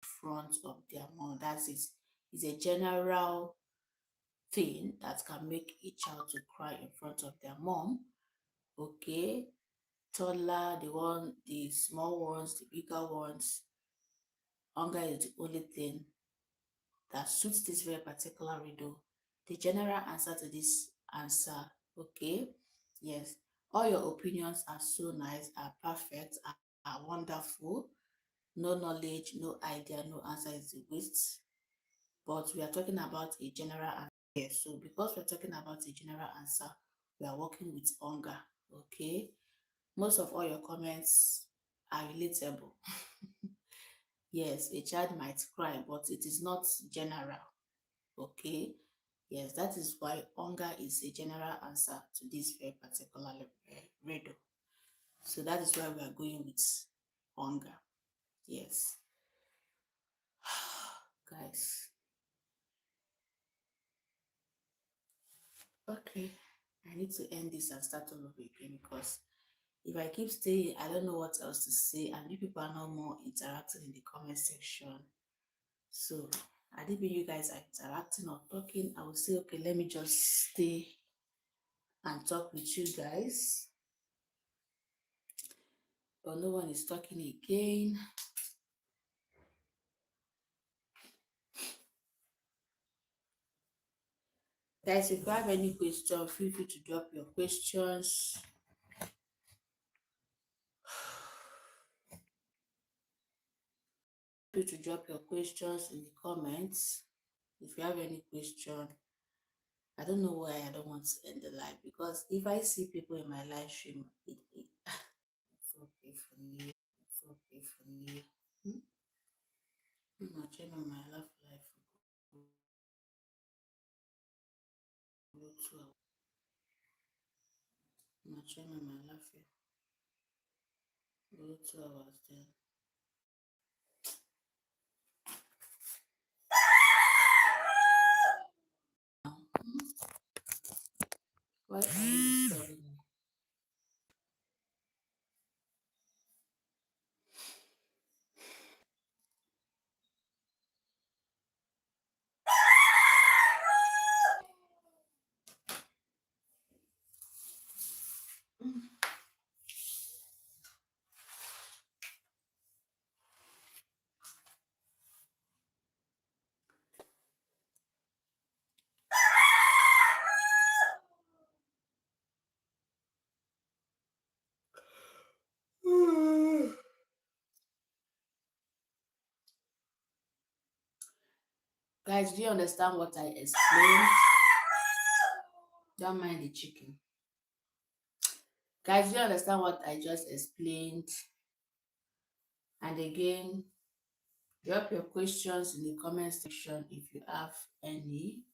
front of their mom. That is, it's a general thing that can make a child to cry in front of their mom. Okay, toddler, the small ones, the bigger ones. Hunger is the only thing that suits this very particular riddle. The general answer to this answer, okay? Yes, all your opinions are so nice, are perfect, are wonderful. No knowledge, no idea, no answer is a waste. But we are talking about a general answer here. So because we're talking about a general answer, we are working with hunger, okay? Most of all your comments are relatable. Yes, a child might cry, but it is not general. Okay, yes, that is why hunger is a general answer to this very particular riddle. So that is why we are going with hunger. Yes. Guys. Okay, I need to end this and start all over again because If I keep staying, I don't know what else to say, and you people are not more interacting in the comment section. So I think when you guys are interacting or talking, I will say, okay, let me just stay and talk with you guys. But no one is talking again. Guys, if you have any question, feel free to drop your questions. Feel free to drop your questions in the comments. If you have any question, I don't know why I don't want to end the live, because if I see people in my live stream, it's okay for me. It's okay for me. I'm not changing my life. I'm not changing my life. 2 hours then. Why are you disturbing me? Guys, do you understand what I explained? Don't mind the chicken. Guys, do you understand what I just explained? And again, drop your questions in the comment section if you have any.